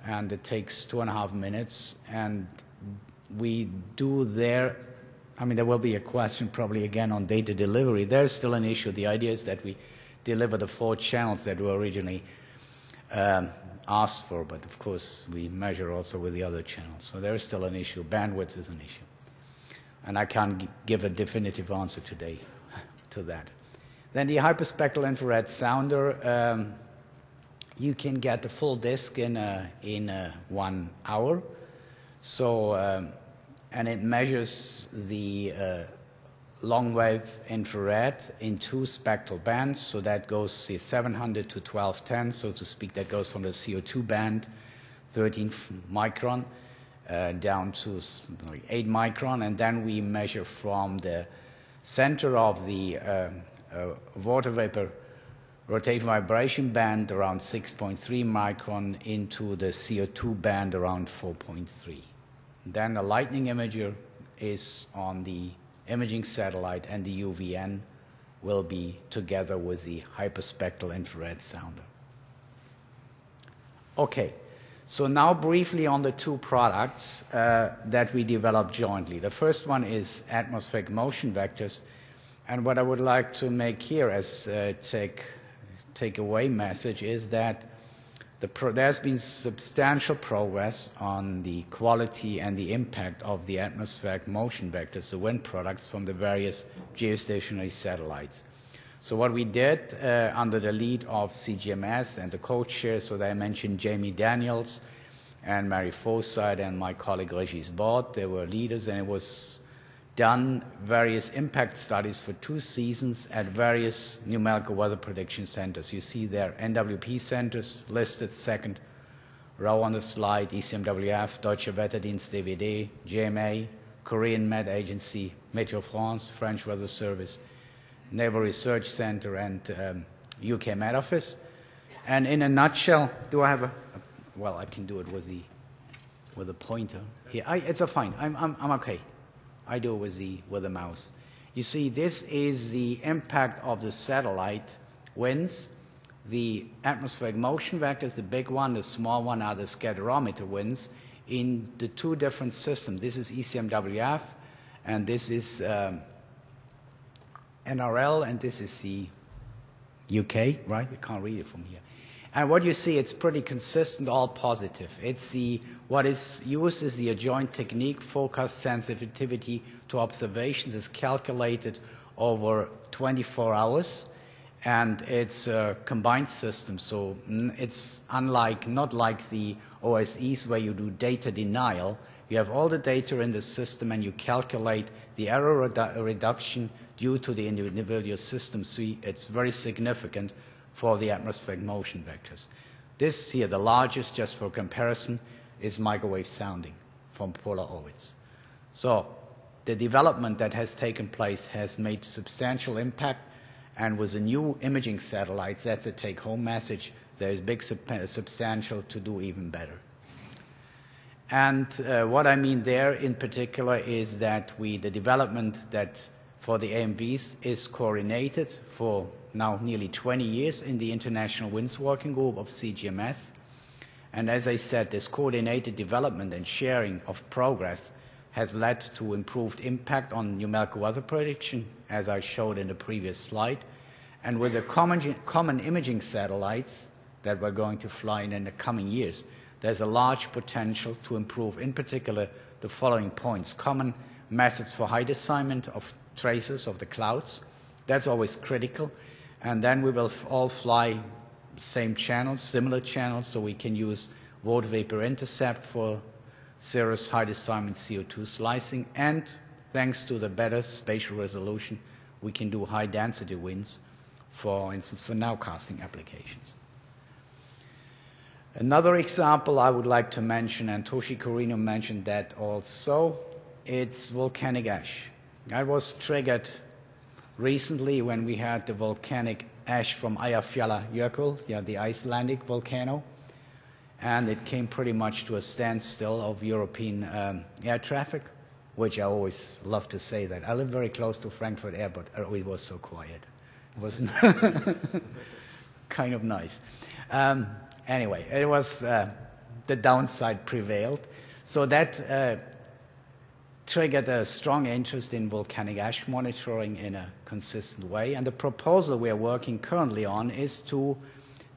and it takes 2.5 minutes. And we do there, I mean, there will be a question probably again on data delivery. There's still an issue. The idea is that we deliver the 4 channels that were originally asked for, but of course we measure also with the other channels. So there is still an issue. Bandwidth is an issue. And I can't give a definitive answer today to that. Then the hyperspectral infrared sounder, you can get the full disk in 1 hour. So, and it measures the long wave infrared in 2 spectral bands, so that goes 700 to 1210, so to speak. That goes from the CO2 band, 13 micron, down to 8 micron, and then we measure from the center of the water vapor rotation vibration band around 6.3 micron into the CO2 band around 4.3. Then the lightning imager is on the imaging satellite, and the UVN will be together with the hyperspectral infrared sounder. Okay, so now briefly on the 2 products that we developed jointly. The first one is atmospheric motion vectors, And what I would like to make here as a take-away message is that there's been substantial progress on the quality and the impact of the atmospheric motion vectors, the wind products from the various geostationary satellites. So what we did under the lead of CGMS and the co-chairs, so I mentioned Jamie Daniels and Mary Forsyth and my colleague Regis Bord, they were leaders, and it was done various impact studies for 2 seasons at various numerical weather prediction centers. You see there NWP centers listed second row on the slide, ECMWF, Deutsche Wetterdienst DWD, GMA, Korean Met Agency, Meteo France, French Weather Service, Naval Research Center, and UK Met Office. And in a nutshell, do I have well, I can do it with a pointer. Here, it's a fine. I'm okay. I do it with the mouse. You see, this is the impact of the satellite winds. The atmospheric motion vectors, the big one, the small one are the scatterometer winds in the 2 different systems. This is ECMWF, and this is NRL, and this is the UK, right? You can't read it from here. And what you see, it's pretty consistent, all positive. It's what is used is the adjoint technique, forecast sensitivity to observations is calculated over 24 hours, and it's a combined system. So it's not like the OSEs where you do data denial. You have all the data in the system and you calculate the error reduction due to the individual system. So it's very significant for the atmospheric motion vectors. This here, the largest, just for comparison, is microwave sounding from polar orbits. So the development that has taken place has made substantial impact, and with the new imaging satellites, that's the take-home message, there is big substantial to do even better. And what I mean there in particular is that the development that for the AMVs is coordinated for now nearly 20 years in the International Winds Working Group of CGMS. And as I said, this coordinated development and sharing of progress has led to improved impact on numerical weather prediction, as I showed in the previous slide. And with the common imaging satellites that we're going to fly in the coming years, there's a large potential to improve, in particular, the following points. Common methods for height assignment of traces of the clouds. That's always critical. And then we will all fly same channels, similar channels, so we can use water vapor intercept for cirrus height assignment CO2 slicing. And thanks to the better spatial resolution, we can do high density winds, for instance, for nowcasting applications. Another example I would like to mention, and Toshi Corino mentioned that also, it's volcanic ash. That was triggered recently when we had the volcanic ash from Eyjafjallajökull, the Icelandic volcano, and it came pretty much to a standstill of European air traffic, which I always love to say that. I live very close to Frankfurt Airport. It was so quiet. It was kind of nice. Anyway, it was the downside prevailed. So that triggered a strong interest in volcanic ash monitoring in a consistent way. And the proposal we are working currently on is to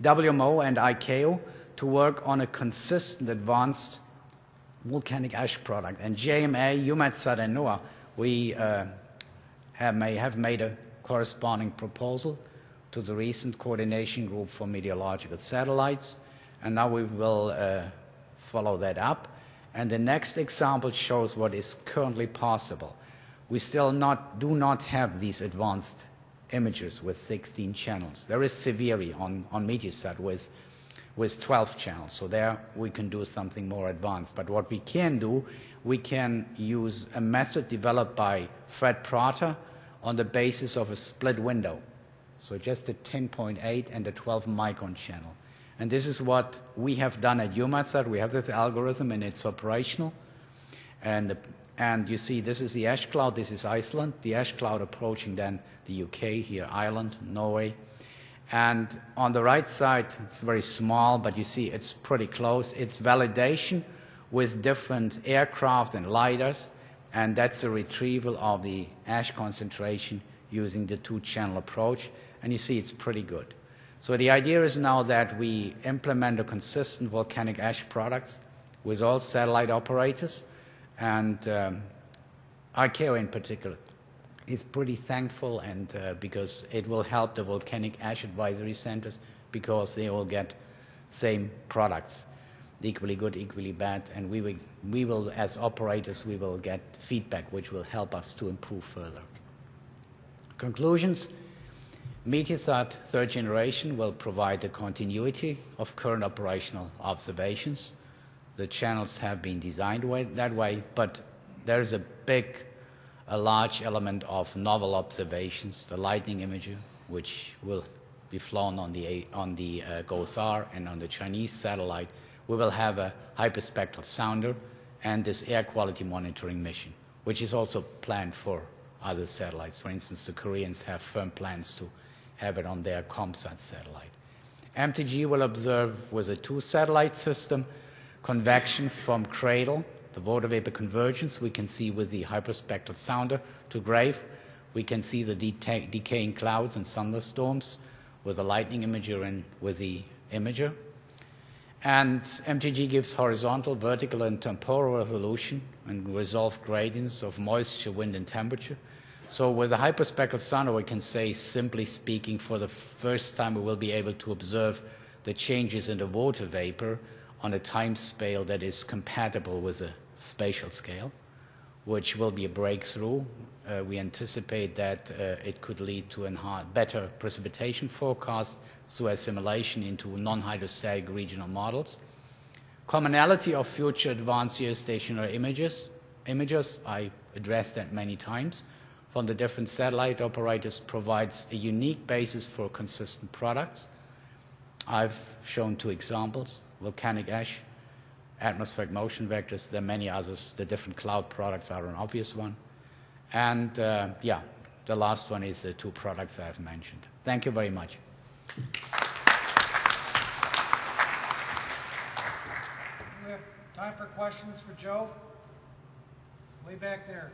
WMO and ICAO to work on a consistent advanced volcanic ash product. And JMA, EUMETSAT, and NOAA, we have made a corresponding proposal to the recent coordination group for meteorological satellites. And now we will follow that up. And the next example shows what is currently possible. We still do not have these advanced imagers with 16 channels. There is Severi on Meteosat with 12 channels. So there we can do something more advanced. But what we can do, we can use a method developed by Fred Prater on the basis of a split window. So just a 10.8 and a 12 micron channel. And this is what we have done at EUMETSAT. We have this algorithm and it's operational. And you see this is the ash cloud, this is Iceland. The ash cloud approaching then the UK, here Ireland, Norway. And on the right side, it's very small, but you see it's pretty close. It's validation with different aircraft and lidars. And that's a retrieval of the ash concentration using the two-channel approach, and you see it's pretty good. So the idea is now that we implement a consistent volcanic ash product with all satellite operators, and ICAO in particular is pretty thankful, and because it will help the volcanic ash advisory centers, because they all get same products, equally good, equally bad, and we will as operators, we will get feedback which will help us to improve further. Conclusions: Meteosat third generation will provide the continuity of current operational observations. The channels have been designed that way, but there's a large element of novel observations, the lightning imager, which will be flown on the GOES-R, and on the Chinese satellite, we will have a hyperspectral sounder and this air quality monitoring mission, which is also planned for other satellites. For instance, the Koreans have firm plans to have it on their COMSAT satellite. MTG will observe with a two-satellite system convection from cradle, the water vapor convergence we can see with the hyperspectral sounder, to grave. We can see the decaying clouds and thunderstorms with the lightning imager and with the imager. And MTG gives horizontal, vertical, and temporal resolution and resolved gradients of moisture, wind, and temperature. So with the hyperspectral sounder, we can say, simply speaking, for the first time we will be able to observe the changes in the water vapor on a time scale that is compatible with a spatial scale, which will be a breakthrough. We anticipate that it could lead to better precipitation forecasts through assimilation into non-hydrostatic regional models. Commonality of future advanced geostationary images, I addressed that many times, from the different satellite operators provides a unique basis for consistent products. I've shown two examples: volcanic ash, atmospheric motion vectors. There are many others. The different cloud products are an obvious one. And yeah, the last one is the two products I've mentioned. Thank you very much. We have time for questions for Joe. Way back there.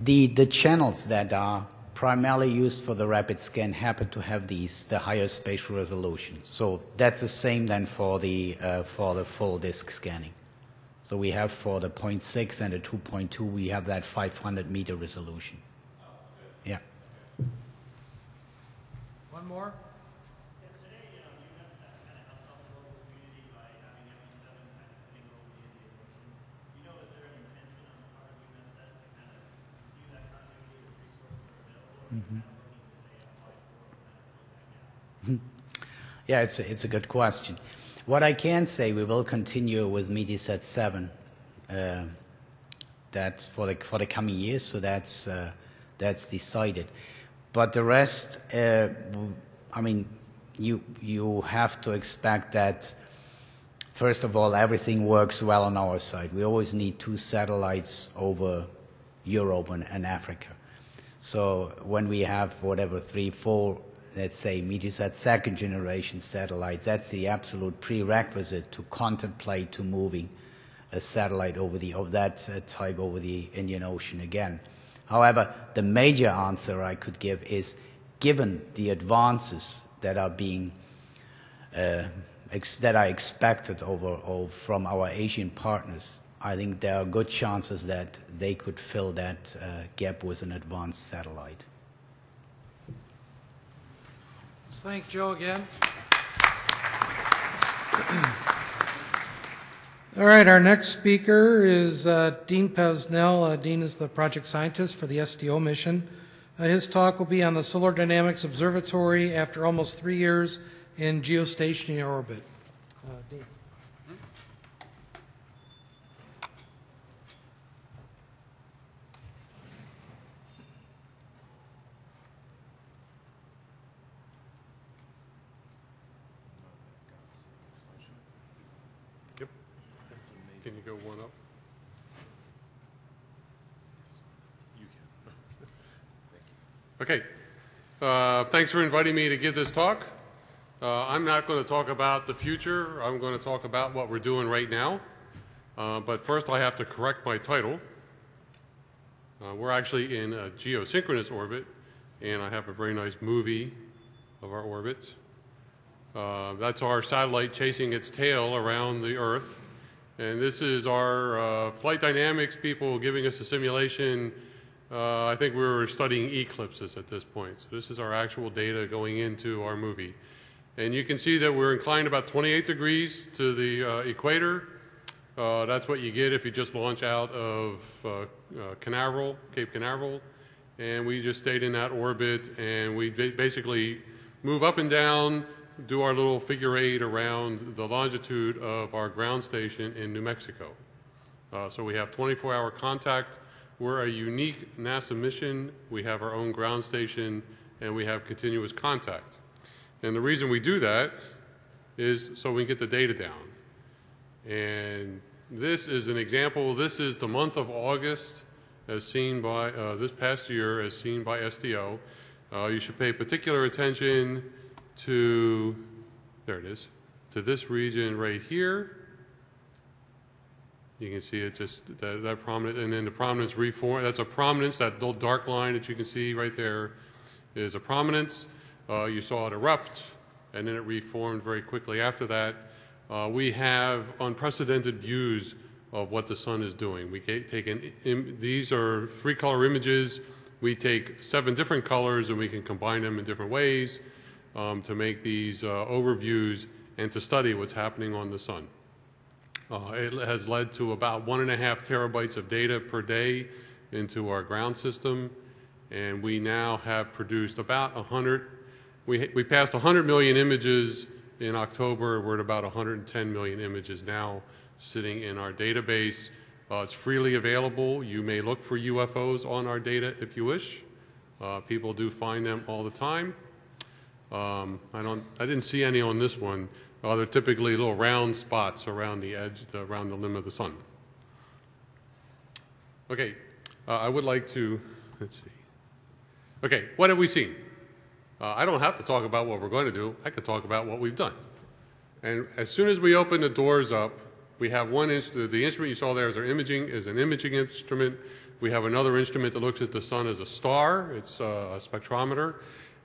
The channels that are primarily used for the rapid scan happen to have the higher spatial resolution. So that's the same then for the full disk scanning. So we have for the 0.6 and the 2.2, we have that 500 meter resolution. Yeah. One more. Yeah, it's a good question. What I can say, we will continue with Meteosat 7. That's for the coming years, so that's decided. But the rest, I mean, you have to expect that. First of all, everything works well on our side. We always need two satellites over Europe and Africa. So when we have whatever 3, 4, let's say Meteosat second generation satellites, that's the absolute prerequisite to contemplate to moving a satellite of that type over the Indian Ocean again. However, the major answer I could give is, given the advances that are being that are expected from our Asian partners, I think there are good chances that they could fill that gap with an advanced satellite. Let's thank Joe again. All right, our next speaker is Dean Pesnell. Dean is the project scientist for the SDO mission. His talk will be on the Solar Dynamics Observatory after almost 3 years in geostationary orbit. Dean. Yep. Can you go one up? You can. Thank you. Okay. Thanks for inviting me to give this talk. I'm not going to talk about the future. I'm going to talk about what we're doing right now. But first I have to correct my title. We're actually in a geosynchronous orbit, and I have a very nice movie of our orbit. That's our satellite chasing its tail around the Earth. And this is our flight dynamics people giving us a simulation. I think we were studying eclipses at this point. So this is our actual data going into our movie. And you can see that we're inclined about 28 degrees to the equator. That's what you get if you just launch out of Canaveral, Cape Canaveral. And we just stayed in that orbit, and we basically move up and down, do our little figure eight around the longitude of our ground station in New Mexico. So we have 24-hour contact. We're a unique NASA mission. We have our own ground station, and we have continuous contact. And the reason we do that is so we can get the data down. And this is an example. This is the month of August as seen by this past year as seen by SDO. You should pay particular attention to, there it is, to this region right here. You can see it just, that prominent, and then the prominence reform, that's a prominence, that little dark line that you can see right there is a prominence. You saw it erupt, and then it reformed very quickly after that. We have unprecedented views of what the sun is doing. We take these are 3-color images. We take 7 different colors, and we can combine them in different ways to make these overviews and to study what's happening on the sun. It has led to about 1.5 terabytes of data per day into our ground system, and we now have produced about 100. We passed 100 million images in October. We're at about 110 million images now sitting in our database. It's freely available. You may look for UFOs on our data if you wish. People do find them all the time. I didn't see any on this one. They're typically little round spots around the edge, around the limb of the sun. Okay, I would like to, let's see. Okay, what have we seen? I don't have to talk about what we're going to do. I can talk about what we've done. And as soon as we open the doors up, we have one instrument. The instrument you saw there is an imaging instrument. We have another instrument that looks at the sun as a star. It's a spectrometer.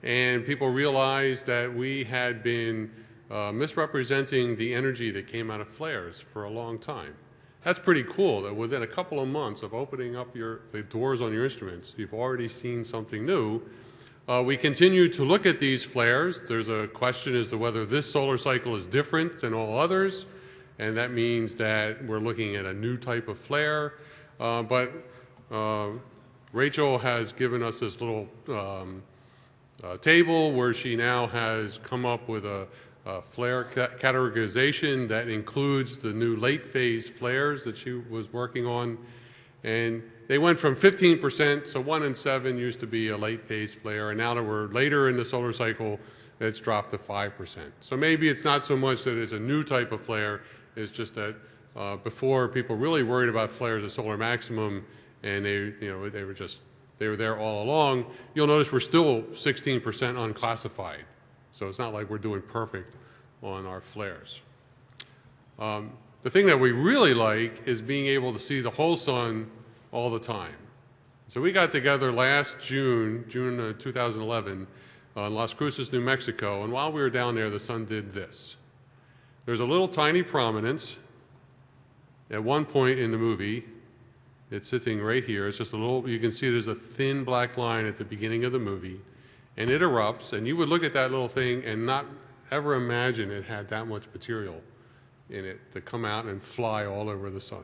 And people realized that we had been misrepresenting the energy that came out of flares for a long time. That's pretty cool that within a couple of months of opening up the doors on your instruments, you've already seen something new. We continue to look at these flares. There's a question as to whether this solar cycle is different than all others, and that means that we're looking at a new type of flare. But Rachel has given us this little table where she now has come up with a flare categorization that includes the new late phase flares that she was working on. And they went from 15%, so 1 in 7 used to be a late phase flare, and now that we're later in the solar cycle, it's dropped to 5%. So maybe it's not so much that it's a new type of flare, it's just that before people really worried about flares at solar maximum, and they were there all along. You'll notice we're still 16% unclassified. So it's not like we're doing perfect on our flares. The thing that we really like is being able to see the whole sun all the time. So we got together last June 2011, in Las Cruces, New Mexico, and while we were down there, the sun did this. There's a little tiny prominence at one point in the movie. It's sitting right here. It's just a little, you can see there's a thin black line at the beginning of the movie, and it erupts, and you would look at that little thing and not ever imagine it had that much material in it to come out and fly all over the sun.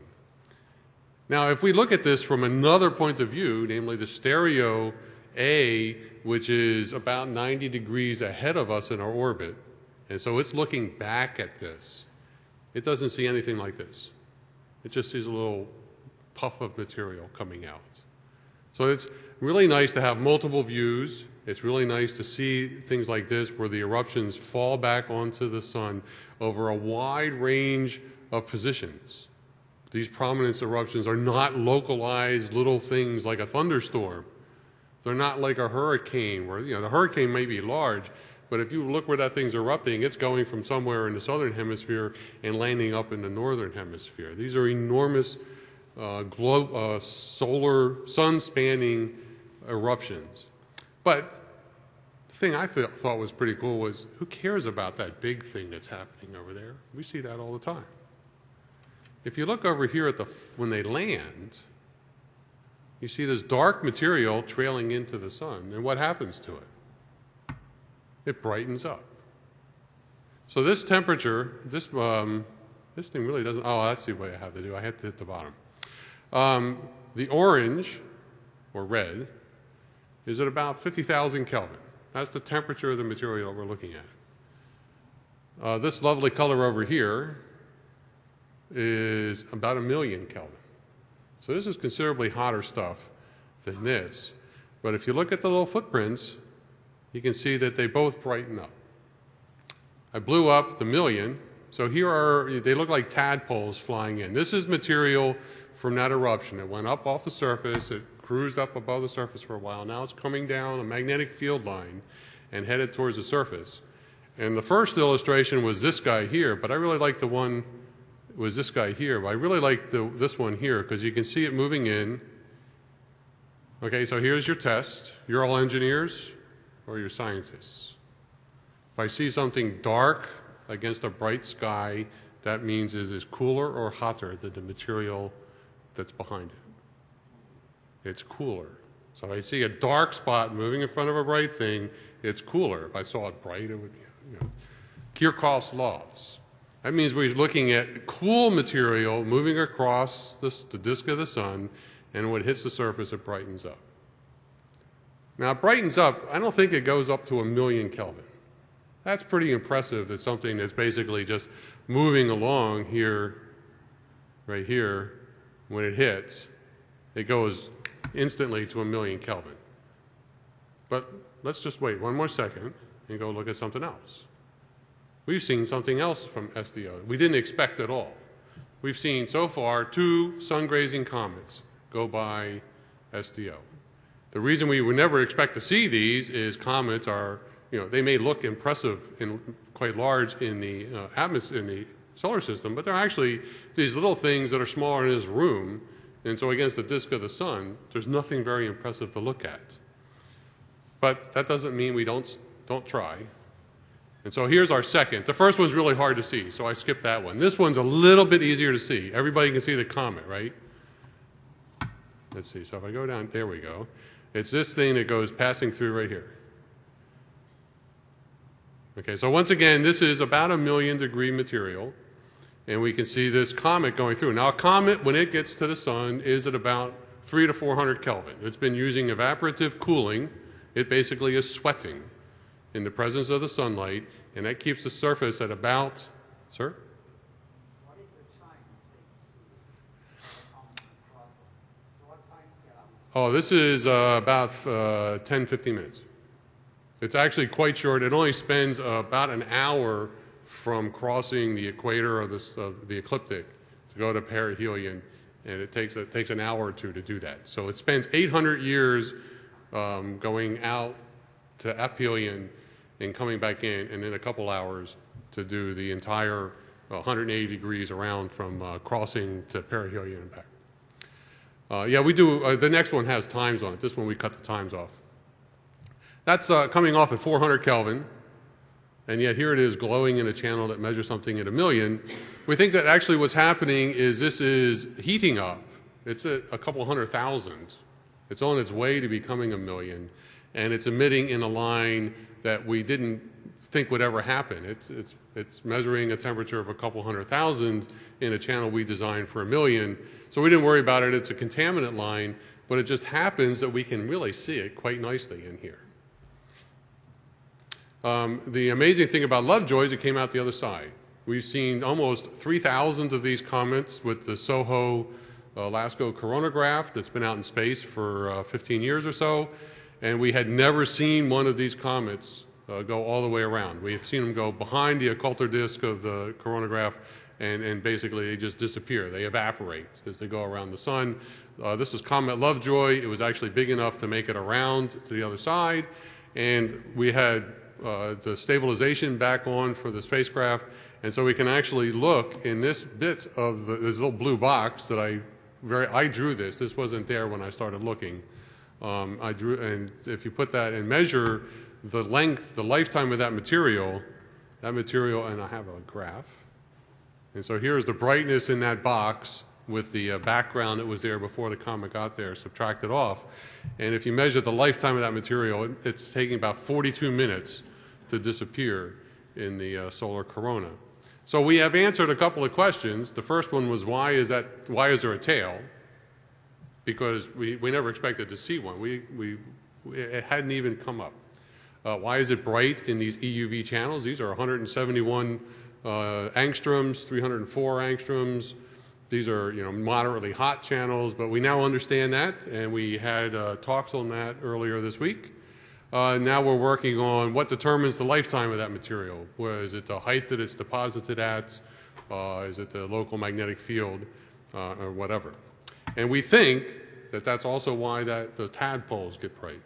Now, if we look at this from another point of view, namely the stereo A, which is about 90 degrees ahead of us in our orbit, and so it's looking back at this, it doesn't see anything like this. It just sees a little puff of material coming out. So it's really nice to have multiple views. It's really nice to see things like this where the eruptions fall back onto the sun over a wide range of positions. These prominence eruptions are not localized little things like a thunderstorm. They're not like a hurricane where, the hurricane may be large, but if you look where that thing's erupting, it's going from somewhere in the southern hemisphere and landing up in the northern hemisphere. These are enormous solar, sun-spanning eruptions. But the thing I thought was pretty cool was, who cares about that big thing that's happening over there? We see that all the time. If you look over here at when they land, you see this dark material trailing into the sun, and what happens to it? It brightens up. So this temperature, this thing really doesn't, oh, that's the way I have to do. I have to hit the bottom. The orange, or red, is at about 50,000 Kelvin. That's the temperature of the material we're looking at. This lovely color over here is about 1,000,000 Kelvin. So this is considerably hotter stuff than this. But if you look at the little footprints, you can see that they both brighten up. I blew up the 1,000,000. So here they look like tadpoles flying in. This is material from that eruption. It went up off the surface. It cruised up above the surface for a while. Now it's coming down a magnetic field line and headed towards the surface. And the first illustration was this guy here, but I really like the one, it was this guy here. But I really like this one here because you can see it moving in. Okay, so here's your test. You're all engineers or you're scientists. If I see something dark against a bright sky, that means it is cooler or hotter than the material that's behind it. It's cooler. So if I see a dark spot moving in front of a bright thing, it's cooler. If I saw it bright, it would be, Kirchhoff's laws. That means we're looking at cool material moving across the disk of the sun, and when it hits the surface, it brightens up. Now, it brightens up, I don't think it goes up to 1,000,000 Kelvin. That's pretty impressive that something that's basically just moving along here, right here, when it hits, it goes instantly to 1,000,000 Kelvin. But let's just wait one more second and go look at something else. We've seen something else from SDO we didn't expect at all. We've seen so far 2 sun-grazing comets go by SDO. The reason we would never expect to see these is comets are, they may look impressive and quite large in the atmosphere, in the solar system, but they're actually these little things that are smaller in this room. And so against the disk of the sun, there's nothing very impressive to look at. But that doesn't mean we don't try. And so here's our second. The first one's really hard to see, so I skipped that one. This one's a little bit easier to see. Everybody can see the comet, right? Let's see. So if I go down, there we go. It's this thing that goes passing through right here. Okay, so once again, this is about 1,000,000 degree material, and we can see this comet going through. Now, a comet, when it gets to the sun, is at about 300 to 400 Kelvin. It's been using evaporative cooling. It basically is sweating in the presence of the sunlight, and that keeps the surface at about, sir? What is the time it takes to cross it? So what time scale? Oh, this is about 10, 15 minutes. It's actually quite short. It only spends about an hour from crossing the equator of the ecliptic to go to perihelion, and it takes an hour or two to do that. So it spends 800 years going out to aphelion and coming back in, and then a couple hours to do the entire 180 degrees around from crossing to perihelion and back. Yeah, we do. The next one has times on it. This one we cut the times off. That's coming off at 400 Kelvin, and yet here it is glowing in a channel that measures something at 1,000,000. We think that actually what's happening is this is heating up. It's at a couple 100,000. It's on its way to becoming 1,000,000, and it's emitting in a line that we didn't think would ever happen. It's measuring a temperature of a couple 100,000 in a channel we designed for 1,000,000. So we didn't worry about it. It's a contaminant line, but it just happens that we can really see it quite nicely in here. The amazing thing about Lovejoy is it came out the other side. We've seen almost 3,000 of these comets with the SOHO LASCO coronagraph that's been out in space for 15 years or so, and we had never seen one of these comets go all the way around. We've seen them go behind the occulter disk of the coronagraph, and basically they just disappear. They evaporate as they go around the sun. This is Comet Lovejoy. It was actually big enough to make it around to the other side, and we had the stabilization back on for the spacecraft, and so we can actually look in this bit of this little blue box that I drew this. This wasn't there when I started looking. I drew, and if you put that and measure the length, the lifetime of that material, and I have a graph. And so here's the brightness in that box with the background that was there before the comet got there, subtracted off. And if you measure the lifetime of that material, it's taking about 42 minutes to disappear in the solar corona. So we have answered a couple of questions. The first one was, why is there a tail? Because we never expected to see one. It hadn't even come up. Why is it bright in these EUV channels? These are 171 angstroms, 304 angstroms. These are, moderately hot channels, but we now understand that, and we had talks on that earlier this week. Now we're working on what determines the lifetime of that material. Is it the height that it's deposited at? Is it the local magnetic field, or whatever? And we think that that's also why the tadpoles get bright.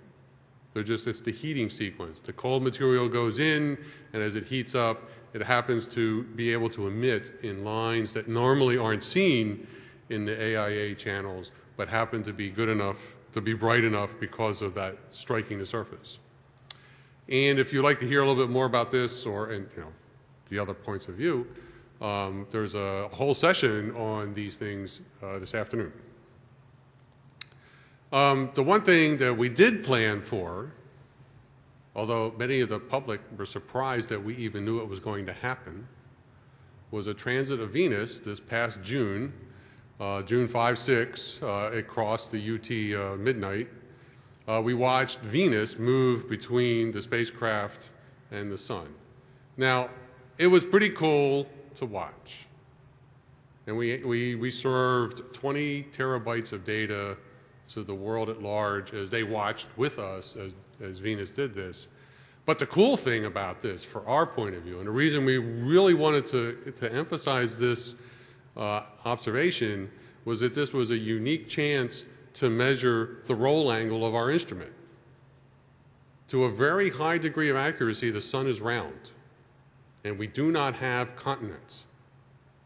It's the heating sequence. The cold material goes in, and as it heats up, it happens to be able to emit in lines that normally aren't seen in the AIA channels, but happen to be good enough, to be bright enough because of that striking the surface. And if you'd like to hear a little bit more about this, or the other points of view, there's a whole session on these things this afternoon. The one thing that we did plan for, although many of the public were surprised that we even knew it was going to happen, was a transit of Venus this past June, June 5-6. It crossed the UT midnight. We watched Venus move between the spacecraft and the sun. Now, it was pretty cool to watch. And we served 20 terabytes of data to the world at large as they watched with us as Venus did this. But the cool thing about this, for our point of view, and the reason we really wanted to emphasize this observation, was that this was a unique chance to measure the roll angle of our instrument. To a very high degree of accuracy, the sun is round, and we do not have continents.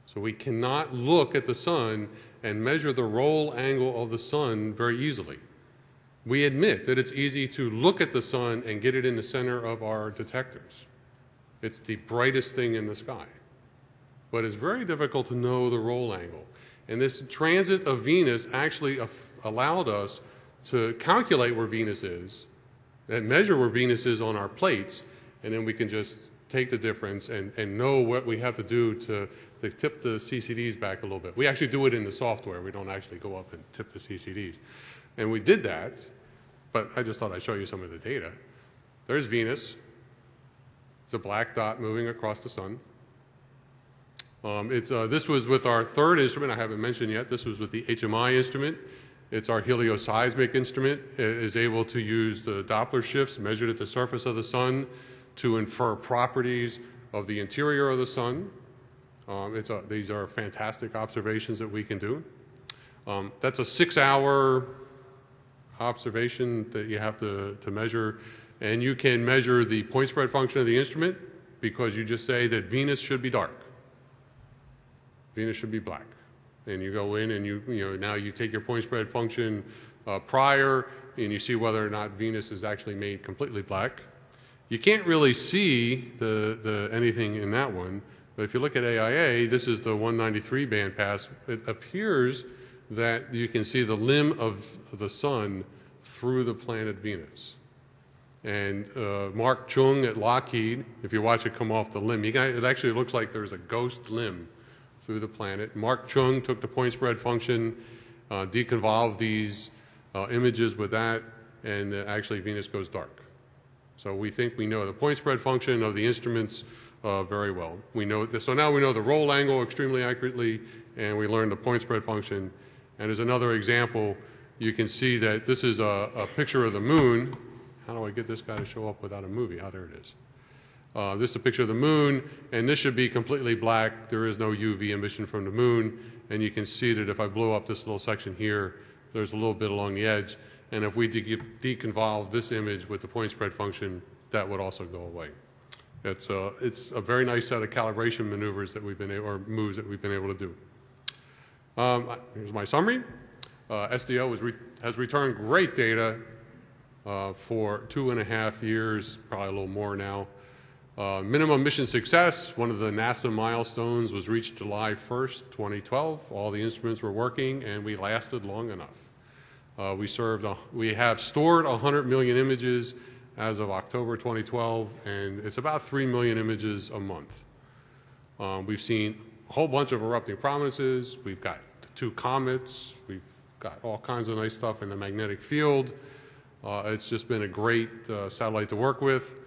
So we cannot look at the sun and measure the roll angle of the sun very easily. We admit that it's easy to look at the sun and get it in the center of our detectors. It's the brightest thing in the sky. But it's very difficult to know the roll angle. And this transit of Venus actually allowed us to calculate where Venus is and measure where Venus is on our plates, and then we can just take the difference and know what we have to do to tip the CCDs back a little bit. We actually do it in the software. We don't actually go up and tip the CCDs. And we did that, but I just thought I'd show you some of the data. There's Venus. It's a black dot moving across the sun. This was with our third instrument I haven't mentioned yet. This was with the HMI instrument. It's our helioseismic instrument. It is able to use the Doppler shifts measured at the surface of the sun to infer properties of the interior of the sun. These are fantastic observations that we can do. That's a 6-hour observation that you have to measure, and you can measure the point spread function of the instrument because you just say that Venus should be dark. Venus should be black. And you go in and now you take your point spread function prior, and you see whether or not Venus is actually made completely black. You can't really see anything in that one, but if you look at AIA, this is the 193 bandpass. It appears that you can see the limb of the sun through the planet Venus. And Mark Chung at Lockheed, if you watch it come off the limb, it actually looks like there's a ghost limb through the planet. Mark Chung took the point spread function, deconvolved these images with that, and actually Venus goes dark. So we think we know the point spread function of the instruments very well. We know this, so now we know the roll angle extremely accurately, and we learned the point spread function. And as another example, you can see that this is a picture of the moon. How do I get this guy to show up without a movie? Oh, there it is. This is a picture of the moon, and this should be completely black. There is no UV emission from the moon, and you can see that if I blow up this little section here, there's a little bit along the edge, and if we deconvolve this image with the point spread function, that would also go away. It's a very nice set of calibration maneuvers that we've been able, or moves that we've been able to do. Here's my summary. SDO has returned great data for 2.5 years, probably a little more now. Minimum mission success, one of the NASA milestones, was reached July 1st, 2012. All the instruments were working, and we lasted long enough. We have stored 100 million images as of October 2012, and it's about 3 million images a month. We've seen a whole bunch of erupting prominences. We've got 2 comets. We've got all kinds of nice stuff in the magnetic field. It's just been a great satellite to work with.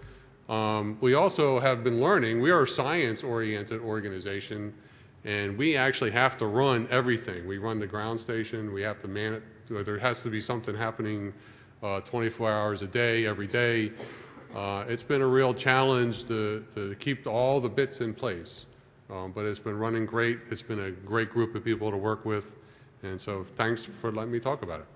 We also have been learning. We are a science-oriented organization, and we actually have to run everything. We run the ground station. We have to man it. There has to be something happening 24 hours a day, every day. It's been a real challenge to keep all the bits in place, but it's been running great. It's been a great group of people to work with, and so thanks for letting me talk about it.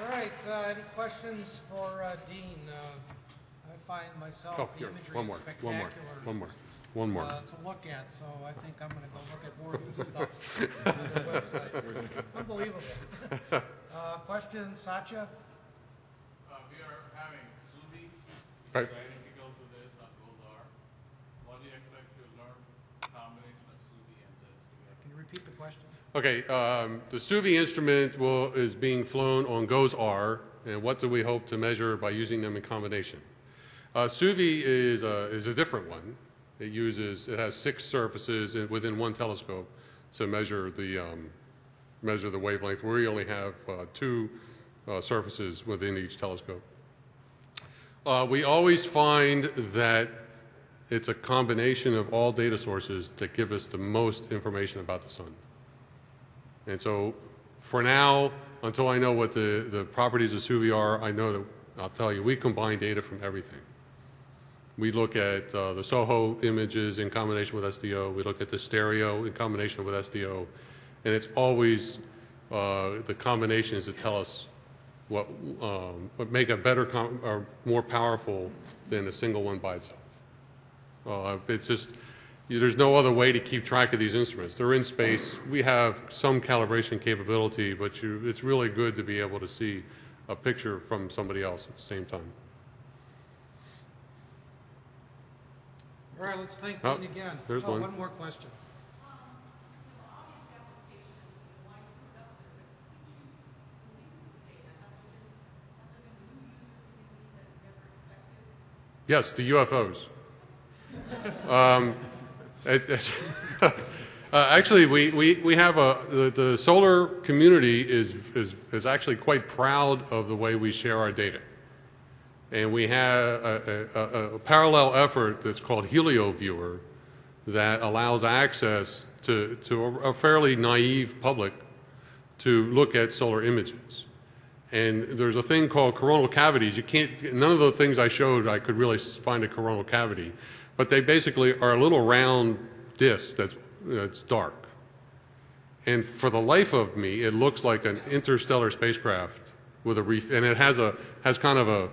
All right, any questions for Dean? I find myself the imagery one more, spectacular. One more. To look at, so I think I'm going to go look at more of this stuff on their website. Unbelievable. Question, Satya? We are having SUBI, Right. identical to this on GOES-R. What do you expect to learn combination of SUBI and this together? Can you repeat the question? Okay, the SUBI instrument is being flown on GOES-R, and what do we hope to measure by using them in combination? SUBI is a different one. It has 6 surfaces within one telescope to measure the wavelength. We only have 2 surfaces within each telescope. We always find that it's a combination of all data sources that give us the most information about the sun. And so for now, until I know what the properties of SUBI are, I know that, I'll tell you, we combine data from everything. We look at the SOHO images in combination with SDO. We look at the stereo in combination with SDO. And it's always the combinations that tell us what make a better or more powerful than a single one by itself. It's just, there's no other way to keep track of these instruments. They're in space. We have some calibration capability, but it's really good to be able to see a picture from somebody else at the same time. All right, let's thank Dean again. There's one. One more question. Yes, the UFOs. Actually, we have the solar community is actually quite proud of the way we share our data. And we have a parallel effort that's called HelioViewer that allows access to a fairly naive public to look at solar images. And there's a thing called coronal cavities. None of the things I showed I could really find a coronal cavity, but they basically are a little round disk that's dark. And for the life of me, it looks like an interstellar spacecraft with a reef, and it has kind of a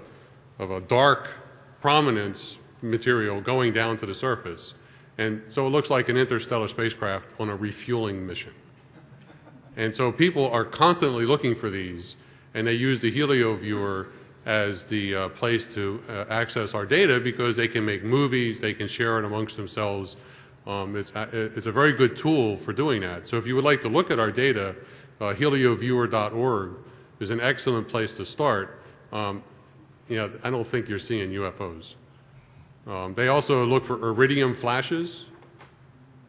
dark prominence material going down to the surface. And so it looks like an interstellar spacecraft on a refueling mission. And so people are constantly looking for these, and they use the HelioViewer as the place to access our data because they can make movies, they can share it amongst themselves. It's a very good tool for doing that. So if you would like to look at our data, helioviewer.org is an excellent place to start. I don't think you're seeing UFOs. They also look for iridium flashes.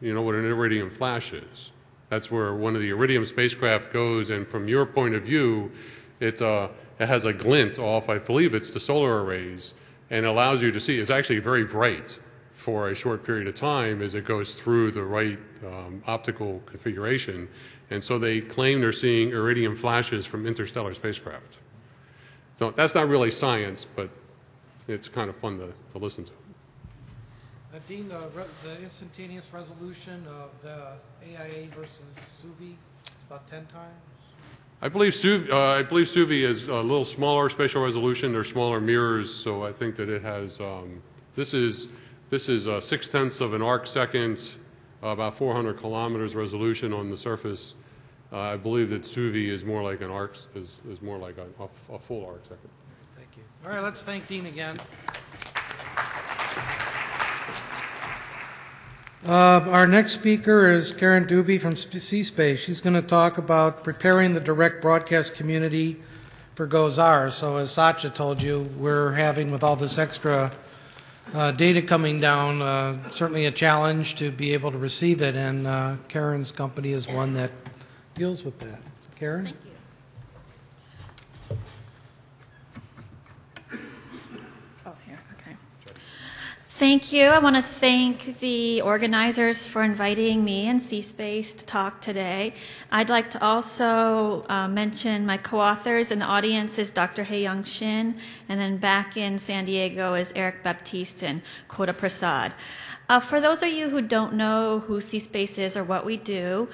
You know what an iridium flash is. That's where one of the Iridium spacecraft goes, and from your point of view, it has a glint off, I believe it's the solar arrays, and allows you to see. It's actually very bright for a short period of time as it goes through the right optical configuration. And so they claim they're seeing iridium flashes from interstellar spacecraft. So that's not really science, but it's kind of fun to listen to. Dean, the instantaneous resolution of the AIA versus SUVI, about 10 times? I believe SUVI is a little smaller spatial resolution. They're smaller mirrors, so I think that it has. This is 0.6 of an arc second, about 400 kilometers resolution on the surface. I believe that SUVI is more like an arc, is more like a full arc second. Thank you. All right, let's thank Dean again. Our next speaker is Karen Dubey from C-Space. She's going to talk about preparing the direct broadcast community for GOES-R. So as Satya told you, we're having, with all this extra data coming down, certainly a challenge to be able to receive it, and Karen's company is one that deals with that. So Karen? Thank you. Oh, here, okay. Thank you. I want to thank the organizers for inviting me and C-Space to talk today. I'd like to also mention my co-authors in the audience is Dr. Hae-Young Shin, and then back in San Diego is Eric Baptiste and Kota Prasad. For those of you who don't know who C-Space is or what we do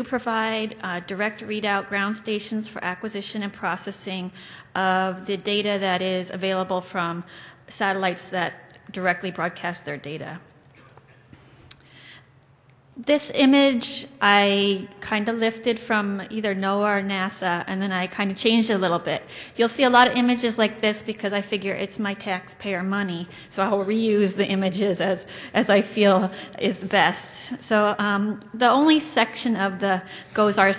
provide direct readout ground stations for acquisition and processing of the data that is available from satellites that directly broadcast their data. This image I kind of lifted from either NOAA or NASA, and then I kind of changed it a little bit. You'll see a lot of images like this because I figure it's my taxpayer money, so I'll reuse the images as I feel is best. So the only section of the GOES-R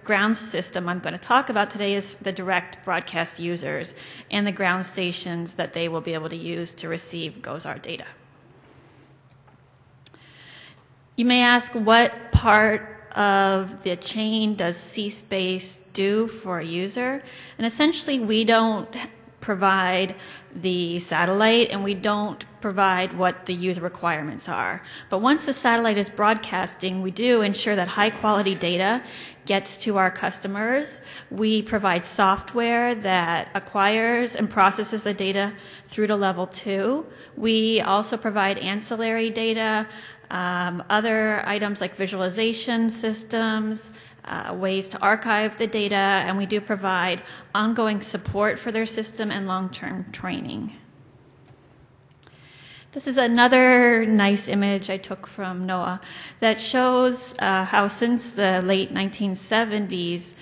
ground system I'm going to talk about today is the direct broadcast users and the ground stations that they will be able to use to receive GOES-R data. You may ask, what part of the chain does C-Space do for a user? And essentially, we don't provide the satellite and we don't provide what the user requirements are. But once the satellite is broadcasting, we do ensure that high quality data gets to our customers. We provide software that acquires and processes the data through to level 2. We also provide ancillary data, other items like visualization systems, ways to archive the data, and we do provide ongoing support for their system and long-term training. This is another nice image I took from NOAA that shows how since the late 1970s,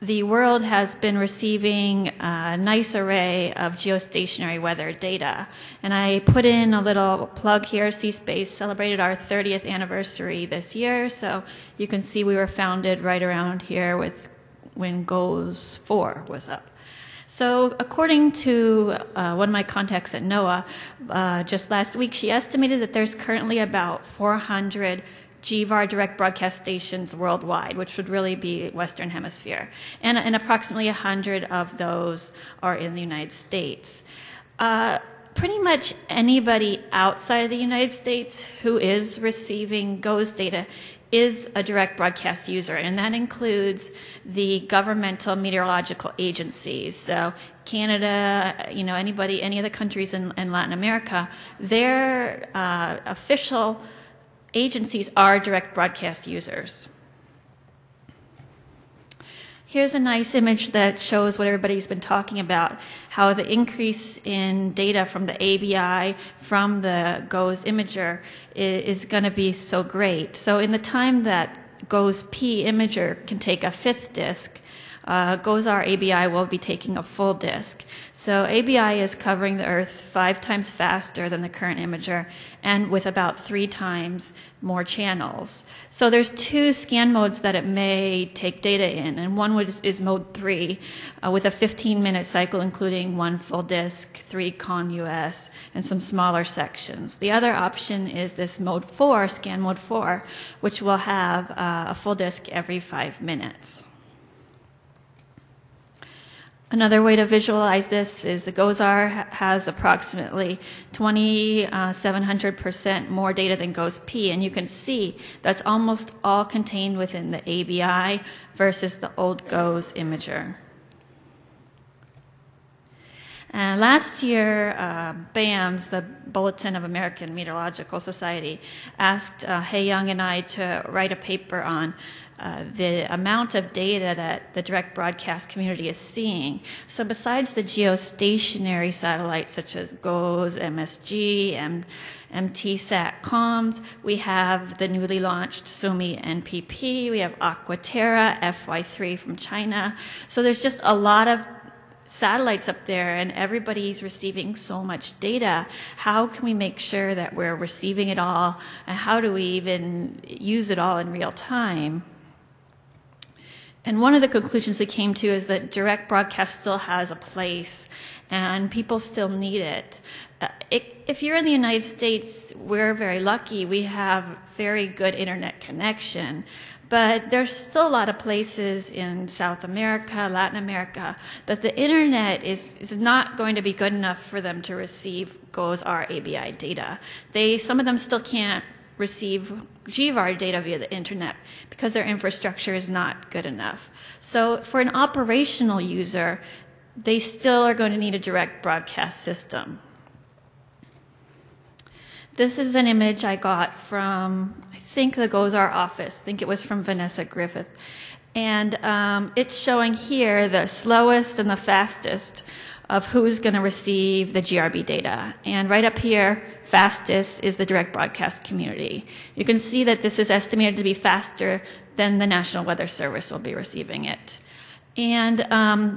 the world has been receiving a nice array of geostationary weather data. And I put in a little plug here. C-Space celebrated our 30th anniversary this year, so you can see we were founded right around here with when GOES-4 was up. So according to one of my contacts at NOAA, just last week, she estimated that there's currently about 400 GVAR direct broadcast stations worldwide, which would really be Western Hemisphere. And approximately 100 of those are in the United States. Pretty much anybody outside of the United States who is receiving GOES data is a direct broadcast user, and that includes the governmental meteorological agencies. So Canada, anybody, any of the countries in Latin America, their official agencies are direct broadcast users. Here's a nice image that shows what everybody's been talking about, how the increase in data from the ABI, from the GOES imager is going to be so great. So in the time that GOES-P imager can take a 5th disk, GOES-R ABI will be taking a full disk. So ABI is covering the Earth 5 times faster than the current imager and with about 3 times more channels. So there's 2 scan modes that it may take data in, and one is mode 3 with a 15-minute cycle including 1 full disk, 3 CONUS, and some smaller sections. The other option is this mode 4, scan mode 4, which will have a full disk every 5 minutes. Another way to visualize this is the GOES-R has approximately 2,700% more data than GOES-P, and you can see that's almost all contained within the ABI versus the old GOES imager. Last year, BAMS, the Bulletin of American Meteorological Society, asked Hae Young and I to write a paper on the amount of data that the direct broadcast community is seeing. So besides the geostationary satellites such as GOES, MSG, MTSat comms, we have the newly launched SOMI NPP, we have Aquaterra, FY3 from China. So there's just a lot of satellites up there, and everybody's receiving so much data. How can we make sure that we're receiving it all, and how do we even use it all in real time? And one of the conclusions we came to is that direct broadcast still has a place, and people still need it. If you're in the United States, we're very lucky. We have very good internet connection. But there's still a lot of places in South America, Latin America, that the internet is not going to be good enough for them to receive GOES-R ABI data. Some of them still can't receive GVAR data via the internet because their infrastructure is not good enough. So for an operational user, they still are going to need a direct broadcast system. This is an image I got from, I think, the GOES-R office. I think it was from Vanessa Griffith. And it's showing here the slowest and the fastest of who's going to receive the GRB data. And right up here, fastest is the direct broadcast community. You can see that this is estimated to be faster than the National Weather Service will be receiving it. And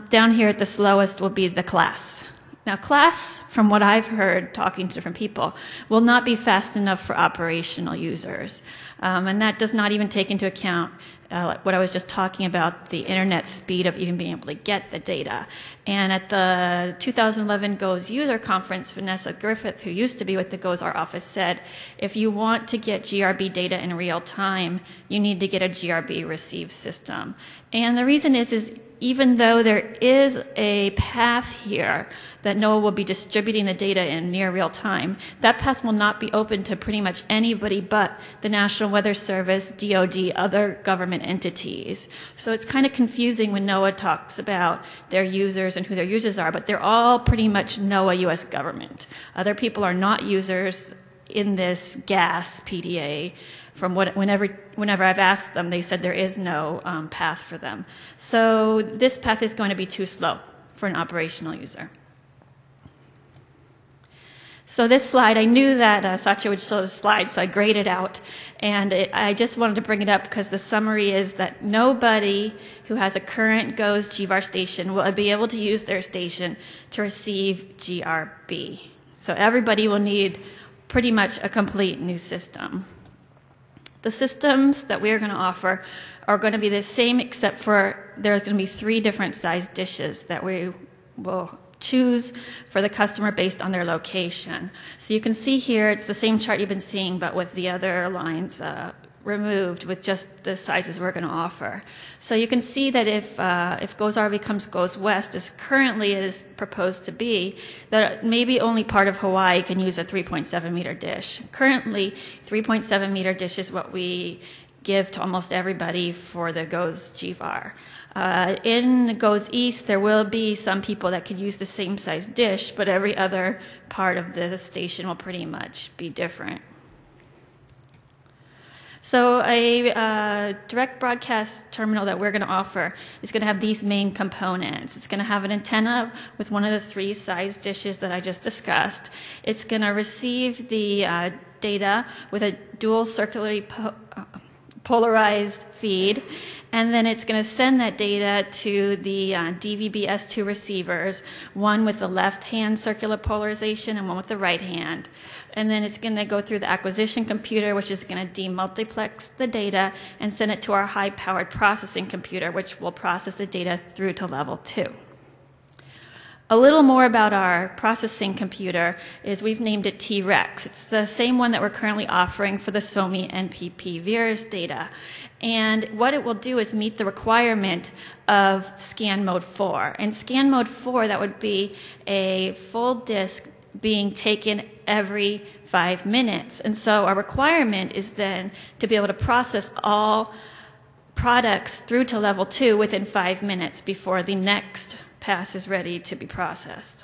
down here at the slowest will be the class. Now, class, from what I've heard talking to different people, will not be fast enough for operational users. And that does not even take into account what I was just talking about, the internet speed of even being able to get the data. And at the 2011 GOES user conference, Vanessa Griffith, who used to be with the GOES-R office, said, if you want to get GRB data in real time, you need to get a GRB receive system. And the reason is even though there is a path here that NOAA will be distributing the data in near real time, that path will not be open to pretty much anybody but the National Weather Service, DoD, other government entities. So it's kind of confusing when NOAA talks about their users and who their users are, but they're all pretty much NOAA U.S. government. Other people are not users in this GAS PDA. From whenever I've asked them, they said there is no path for them. So this path is going to be too slow for an operational user. So this slide, I knew that Satya would show the slide, so I graded out. And I just wanted to bring it up because the summary is that nobody who has a current GOES GVAR station will be able to use their station to receive GRB. So everybody will need pretty much a complete new system. The systems that we are going to offer are going to be the same, except for there's going to be 3 different size dishes that we will choose for the customer based on their location. So you can see here, it's the same chart you've been seeing, but with the other lines removed, with just the sizes we're going to offer. So you can see that if GOES-R becomes GOES West, as currently it is proposed to be, that maybe only part of Hawaii can use a 3.7 meter dish. Currently, 3.7 meter dish is what we give to almost everybody for the GOES GVAR. In GOES East, there will be some people that could use the same size dish, but every other part of the station will pretty much be different. So a direct broadcast terminal that we're going to offer is going to have these main components. It's going to have an antenna with one of the 3 size dishes that I just discussed. It's going to receive the data with a dual circularly polarized feed, and then it's going to send that data to the DVB-S2 receivers, one with the left-hand circular polarization and one with the right hand. And then it's going to go through the acquisition computer, which is going to demultiplex the data and send it to our high-powered processing computer, which will process the data through to level 2. A little more about our processing computer is we've named it T-Rex. It's the same one that we're currently offering for the SOMI NPP VIRS data. And what it will do is meet the requirement of scan mode 4. And scan mode 4, that would be a full disk being taken every 5 minutes. And so our requirement is then to be able to process all products through to level 2 within 5 minutes before the next pass is ready to be processed.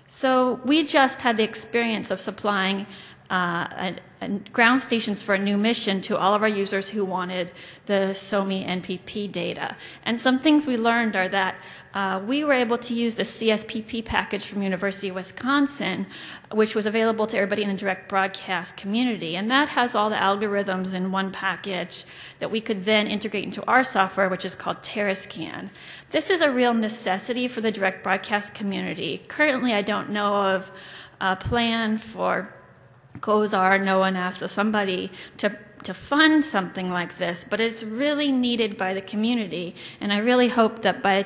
So we just had the experience of supplying ground stations for a new mission to all of our users who wanted the SOMI NPP data. And some things we learned are that we were able to use the CSPP package from University of Wisconsin, which was available to everybody in the direct broadcast community. And that has all the algorithms in one package that we could then integrate into our software, which is called TerraScan. This is a real necessity for the direct broadcast community. Currently, I don't know of a plan for GOES-R, NOAA, NASA, somebody to fund something like this, but it's really needed by the community, and I really hope that by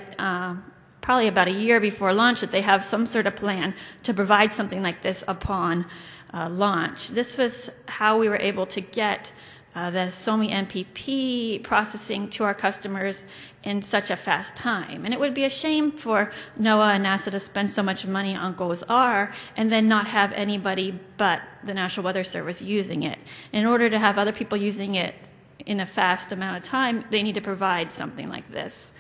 probably about a year before launch that they have some sort of plan to provide something like this upon launch. This was how we were able to get the SOMI NPP processing to our customers in such a fast time. And it would be a shame for NOAA and NASA to spend so much money on GOES-R and then not have anybody but the National Weather Service using it. In order to have other people using it in a fast amount of time, they need to provide something like this.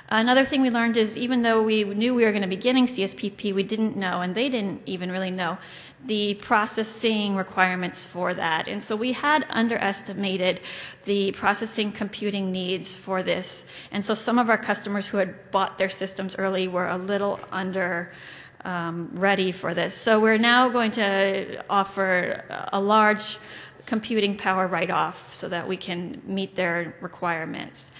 Another thing we learned is even though we knew we were going to be getting CSPP, we didn't know, and they didn't even really know, the processing requirements for that. And so we had underestimated the processing computing needs for this. And so some of our customers who had bought their systems early were a little under ready for this. So we're now going to offer a large computing power right off so that we can meet their requirements.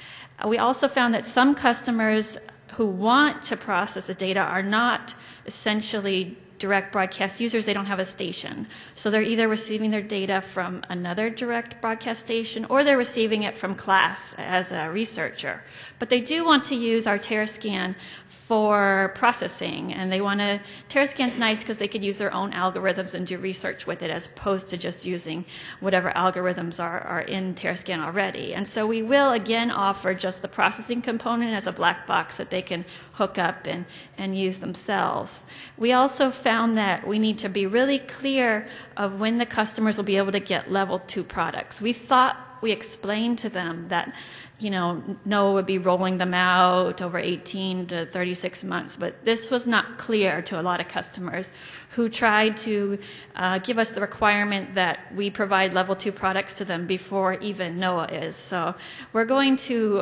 We also found that some customers who want to process the data are not essentially direct broadcast users. They don't have a station. So they're either receiving their data from another direct broadcast station or they're receiving it from class as a researcher. But they do want to use our TerraScan for processing, and they want to, TerraScan's nice because they could use their own algorithms and do research with it as opposed to just using whatever algorithms are in TerraScan already. And so we will again offer just the processing component as a black box that they can hook up and use themselves. We also found that we need to be really clear of when the customers will be able to get level 2 products. We thought we explained to them that NOAA would be rolling them out over 18 to 36 months, but this was not clear to a lot of customers who tried to give us the requirement that we provide level 2 products to them before even NOAA is. So we're going to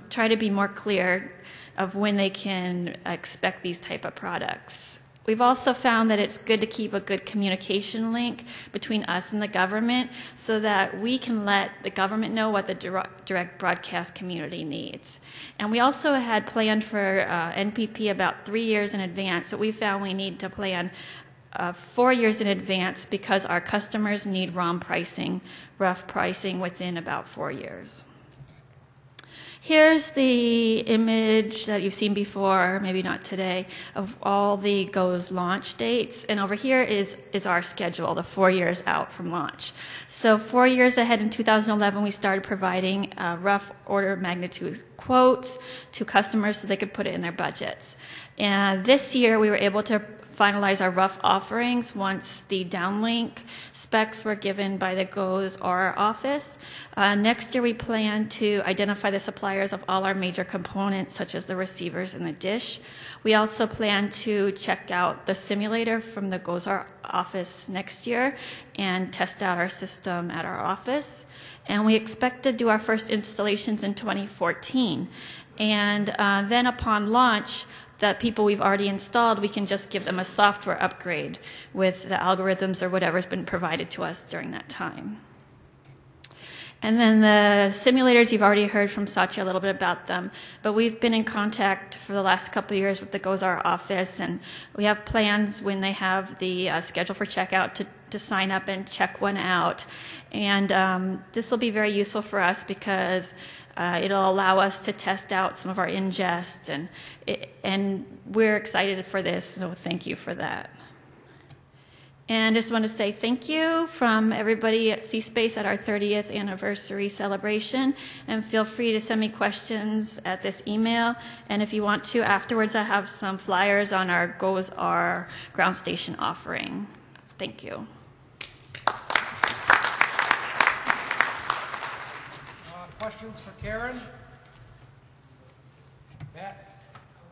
try to be more clear of when they can expect these type of products. We've also found that it's good to keep a good communication link between us and the government so that we can let the government know what the direct broadcast community needs. And we also had planned for NPP about 3 years in advance, but we found we need to plan 4 years in advance because our customers need ROM pricing, rough pricing within about 4 years. Here's the image that you've seen before, maybe not today, of all the GOES launch dates. And over here is our schedule, the 4 years out from launch. So 4 years ahead in 2011, we started providing rough order of magnitude quotes to customers so they could put it in their budgets. And this year, we were able to finalize our rough offerings once the downlink specs were given by the GOES-R office. Next year, we plan to identify the suppliers of all our major components, such as the receivers and the dish. We also plan to check out the simulator from the GOES-R office next year and test out our system at our office. And we expect to do our first installations in 2014. And then upon launch, the people we've already installed, we can just give them a software upgrade with the algorithms or whatever's been provided to us during that time. And then the simulators, you've already heard from Satya a little bit about them, but we've been in contact for the last couple of years with the GOES-R office, and we have plans when they have the schedule for checkout to sign up and check one out. And this will be very useful for us because it'll allow us to test out some of our ingest, and we're excited for this, so thank you for that. And I just want to say thank you from everybody at C-Space at our 30th anniversary celebration, and feel free to send me questions at this email, and if you want to, afterwards I have some flyers on our GOES-R ground station offering. Thank you. Questions for Karen? Matt?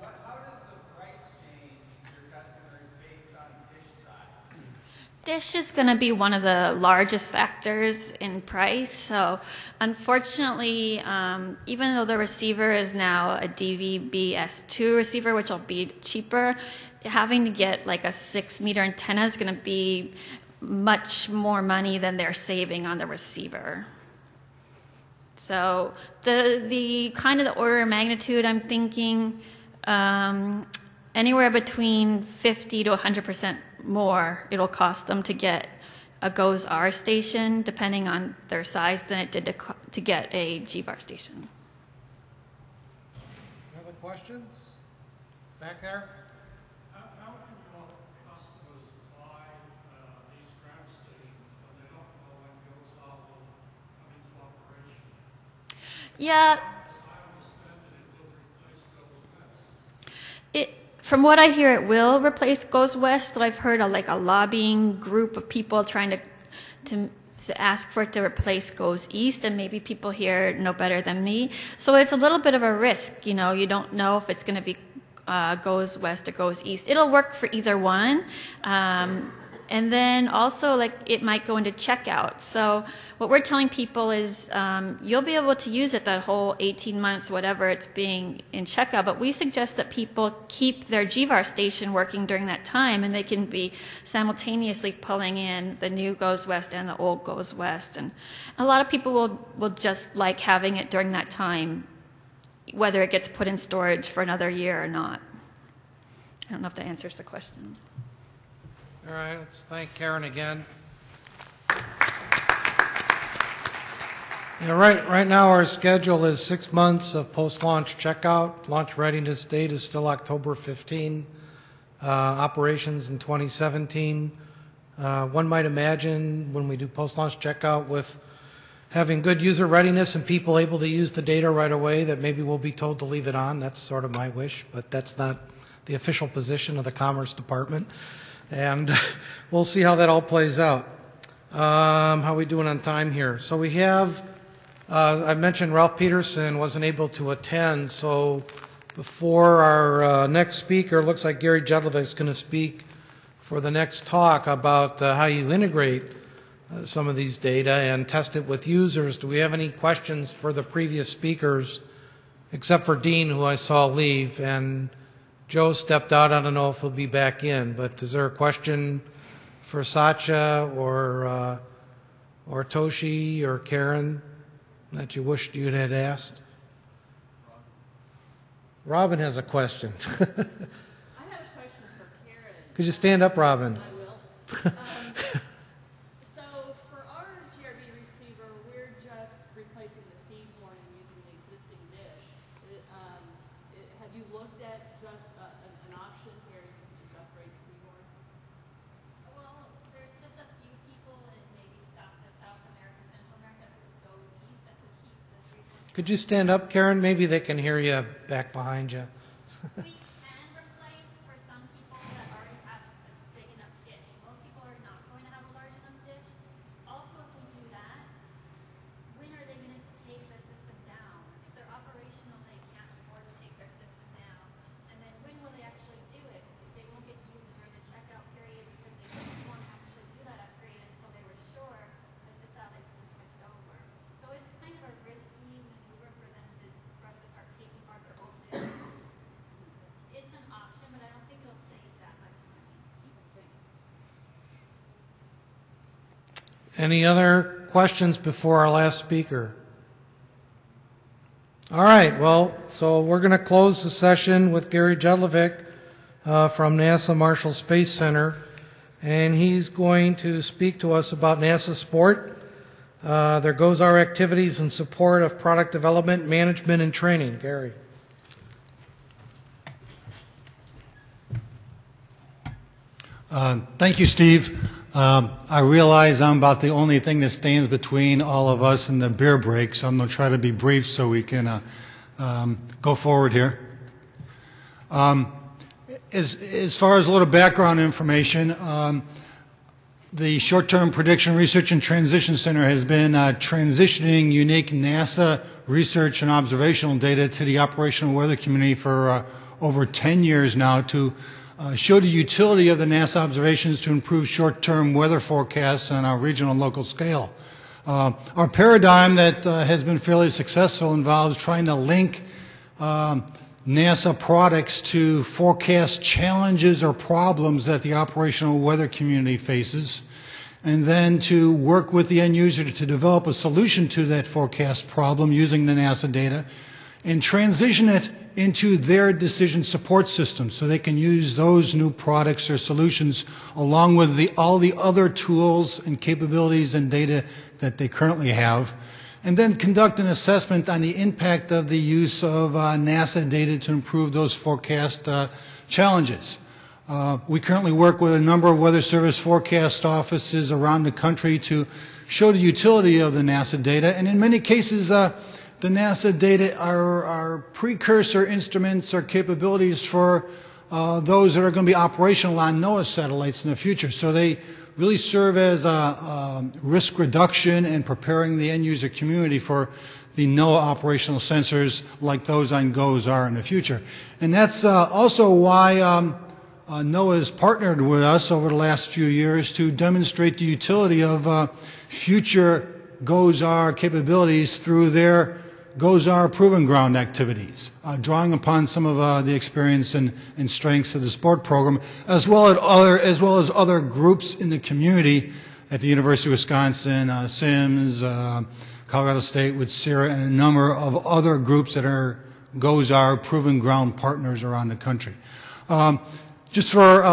How does the price change for your customers based on Dish is going to be one of the largest factors in price. So unfortunately, even though the receiver is now a DVB-S2 receiver, which will be cheaper, having to get like a 6-meter antenna is going to be much more money than they're saving on the receiver. So the kind of the order of magnitude, I'm thinking anywhere between 50 to 100% more it'll cost them to get a GOES-R station, depending on their size, than it did to get a GVAR station. Other questions? Back there? How can your customers buy these ground stations when they don't know when GOES-R will come into operation? Yeah. As I understand it, it will replace GOES-West. From what I hear, it will replace GOES-West. I've heard a lobbying group of people trying to ask for it to replace GOES-East, and maybe people here know better than me. So it's a little bit of a risk. You know, you don't know if it's going to be GOES-West or GOES-East. It'll work for either one. And then also, it might go into checkout. So what we're telling people is you'll be able to use it that whole 18 months, whatever it's being in checkout. But we suggest that people keep their GVAR station working during that time, and they can be simultaneously pulling in the new GOES-West and the old GOES-West. And a lot of people will just like having it during that time, whether it gets put in storage for another year or not. I don't know if that answers the question. All right, let's thank Karen again. Yeah, right now our schedule is 6 months of post-launch checkout. Launch readiness date is still October 15. Operations in 2017. One might imagine when we do post-launch checkout with having good user readiness and people able to use the data right away that maybe we'll be told to leave it on. That's sort of my wish, but that's not the official position of the Commerce Department. And we'll see how that all plays out. How are we doing on time here? So we have, I mentioned Ralph Peterson wasn't able to attend, so before our next speaker, looks like Gary Jedlovic is going to speak for the next talk about how you integrate some of these data and test it with users. Do we have any questions for the previous speakers, except for Dean, who I saw leave, and Joe stepped out. I don't know if he'll be back in, but is there a question for Satya or Toshi or Karen that you wished you had asked? Robin has a question. I have a question for Karen. Could you stand up, Robin? I will. So for our GRB receiver, we're just replacing the feed horn and using the existing dish. Have you looked at just an option here you can just upgrade the feed horn? Well, there's just a few people in maybe South America, Central America, who goes east that could keep the 360. Could you stand up, Karen? Maybe they can hear you back behind you. We can replace for some people that already have a big enough dish. Most people are not going to have a large enough dish. Also, if we do that, when are they going to take their system down? If they're operational, they can't afford to take their system down. And then when will they actually do it? They won't get to use it during the checkout period because they didn't want to actually do that upgrade until they were sure that the salvage had switched over. So it's kind of a risky maneuver for us to start taking apart their old dish. It's an option, but I don't think it'll save that much money. Any other questions before our last speaker? All right, well, so we're going to close the session with Gary Jedlovic from NASA Marshall Space Center, and he's going to speak to us about NASA Sport. There goes our activities in support of product development, management, and training. Gary. Thank you, Steve. I realize I'm about the only thing that stands between all of us and the beer break, so I'm going to try to be brief so we can go forward here. As far as a little background information, the Short-Term Prediction Research and Transition Center has been transitioning unique NASA research and observational data to the operational weather community for over 10 years now to showed the utility of the NASA observations to improve short-term weather forecasts on a regional and local scale. Our paradigm that has been fairly successful involves trying to link NASA products to forecast challenges or problems that the operational weather community faces, and then to work with the end user to develop a solution to that forecast problem using the NASA data and transition it into their decision support system so they can use those new products or solutions along with all the other tools and capabilities and data that they currently have, and then conduct an assessment on the impact of the use of NASA data to improve those forecast challenges. We currently work with a number of Weather Service forecast offices around the country to show the utility of the NASA data, and in many cases the NASA data are precursor instruments or capabilities for those that are going to be operational on NOAA satellites in the future. So they really serve as a risk reduction and preparing the end user community for the NOAA operational sensors like those on GOES-R in the future. And that's also why NOAA has partnered with us over the last few years to demonstrate the utility of future GOES-R capabilities through their GOES-R Proving Ground activities, drawing upon some of the experience and strengths of the sport program, as well as other groups in the community at the University of Wisconsin, SIMS, Colorado State with CIRA, and a number of other groups that are GOES-R Proving Ground partners around the country. Just for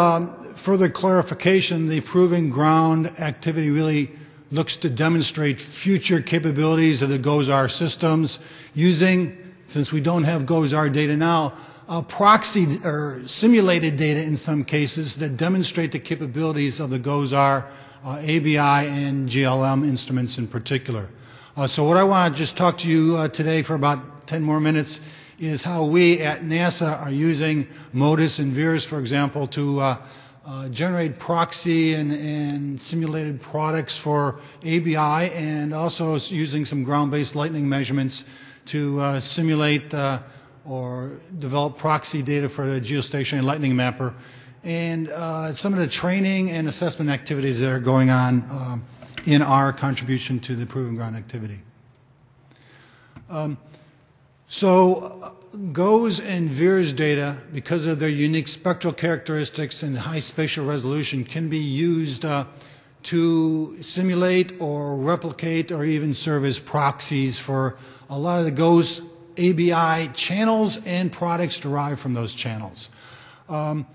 further clarification, the Proving Ground activity really looks to demonstrate future capabilities of the GOES-R systems using, since we don't have GOES-R data now, proxy or simulated data in some cases that demonstrate the capabilities of the GOES-R, ABI, and GLM instruments in particular. So what I want to just talk to you today for about 10 more minutes is how we at NASA are using MODIS and VIRS, for example, to generate proxy and simulated products for ABI, and also using some ground-based lightning measurements to simulate or develop proxy data for the geostationary lightning mapper, and some of the training and assessment activities that are going on in our contribution to the Proving Ground activity. So GOES and VIRS data, because of their unique spectral characteristics and high spatial resolution, can be used to simulate or replicate or even serve as proxies for a lot of the GOES ABI channels and products derived from those channels. You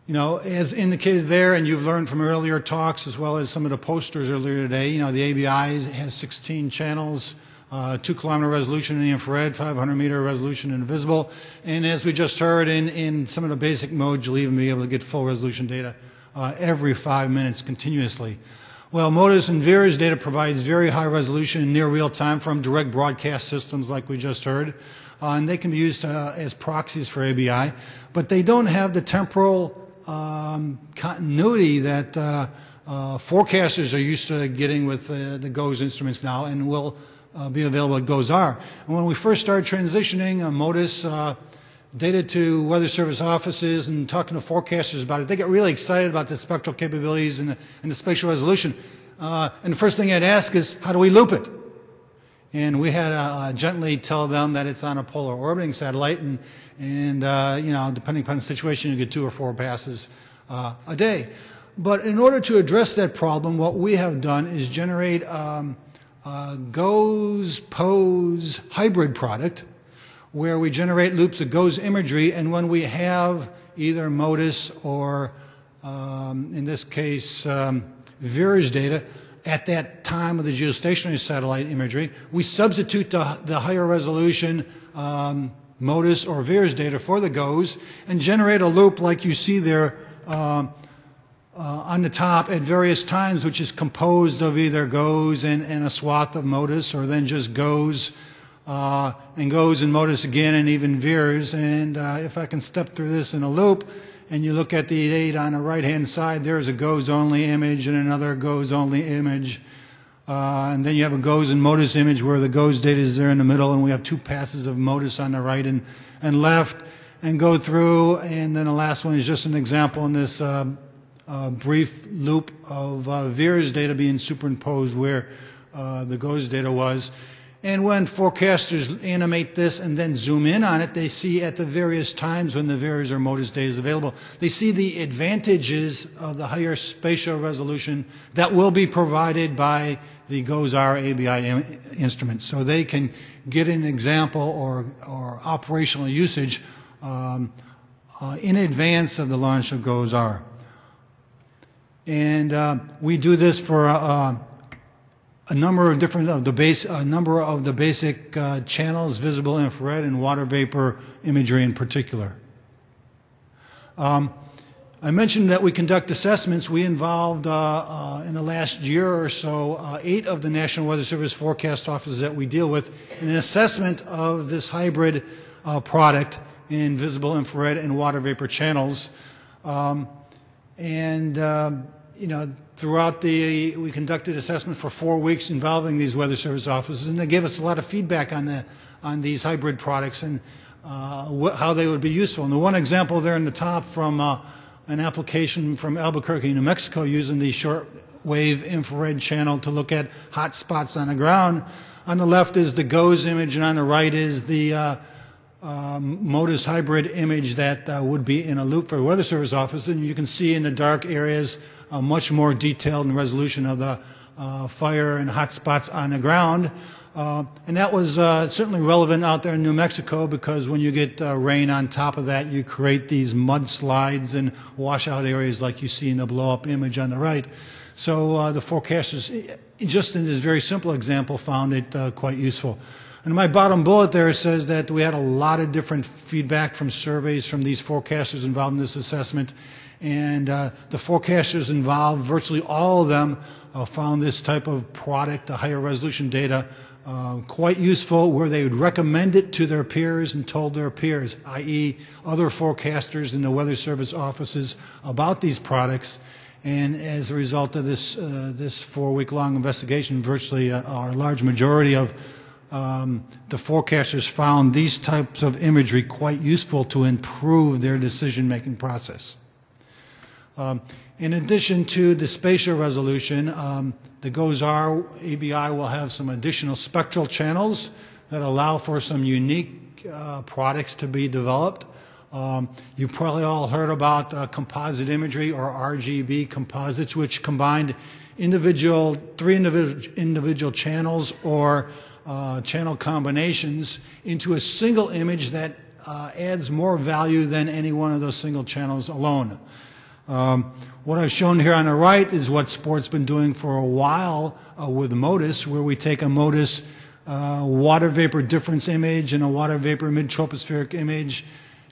know, as indicated there, and you've learned from earlier talks as well as some of the posters earlier today, you know, the ABI has 16 channels, 2-kilometer resolution in the infrared, 500-meter resolution in visible, and as we just heard, in some of the basic modes, you'll even be able to get full resolution data every 5 minutes continuously. Well, MODIS and VIRS data provides very high resolution in near real time from direct broadcast systems like we just heard, and they can be used as proxies for ABI, but they don't have the temporal continuity that forecasters are used to getting with the GOES instruments now, and will be available at GOES-R. And when we first started transitioning MODIS data to Weather Service offices and talking to forecasters about it, they got really excited about the spectral capabilities and the spatial resolution. And the first thing I'd ask is, how do we loop it? And we had to gently tell them that it's on a polar orbiting satellite, and you know, depending upon the situation, you get 2 or 4 passes a day. But in order to address that problem, what we have done is generate GOES-POSE hybrid product, where we generate loops of GOES imagery, and when we have either MODIS or, in this case, VIRS data, at that time of the geostationary satellite imagery, we substitute the higher resolution MODIS or VIRS data for the GOES and generate a loop like you see there on the top at various times, which is composed of either GOES and a swath of MODIS, or then just GOES and GOES and MODIS again, and even VIRS. And if I can step through this in a loop, and you look at the data on the right-hand side, there's a GOES-only image and another GOES-only image. And then you have a GOES and MODIS image where the GOES data is there in the middle, and we have 2 passes of MODIS on the right and left. and go through, and then the last one is just an example in this brief loop of VIIRS data being superimposed where the GOES data was. And when forecasters animate this and then zoom in on it, they see at the various times when the VIIRS or MODIS data is available, they see the advantages of the higher spatial resolution that will be provided by the GOES-R ABI instrument. So they can get an example or operational usage in advance of the launch of GOES-R. And we do this for a number of different basic channels, visible infrared and water vapor imagery in particular. I mentioned that we conduct assessments. We involved in the last year or so 8 of the National Weather Service forecast offices that we deal with in an assessment of this hybrid product in visible infrared and water vapor channels. Throughout we conducted assessment for 4 weeks involving these Weather Service offices, and they gave us a lot of feedback on these hybrid products and how they would be useful. And the one example there in the top from an application from Albuquerque, New Mexico, using the shortwave infrared channel to look at hot spots on the ground. On the left is the GOES image, and on the right is the MODIS hybrid image that would be in a loop for the Weather Service office. And you can see in the dark areas much more detailed and resolution of the fire and hot spots on the ground. And that was certainly relevant out there in New Mexico, because when you get rain on top of that, you create these mudslides and washout areas like you see in the blow-up image on the right. So the forecasters, just in this very simple example, found it quite useful. And my bottom bullet there says that we had a lot of different feedback from surveys from these forecasters involved in this assessment. And the forecasters involved, virtually all of them, found this type of product, the higher resolution data, quite useful, where they would recommend it to their peers and told their peers, i.e. other forecasters in the Weather Service offices, about these products. And as a result of this 4-week-long investigation, virtually a large majority of the forecasters found these types of imagery quite useful to improve their decision-making process. In addition to the spatial resolution, the GOES-R ABI will have some additional spectral channels that allow for some unique products to be developed. You probably all heard about composite imagery, or RGB composites, which combine three individual channels or channel combinations into a single image that adds more value than any one of those single channels alone. What I've shown here on the right is what Sport's been doing for a while with MODIS, where we take a MODIS water vapor difference image and a water vapor mid-tropospheric image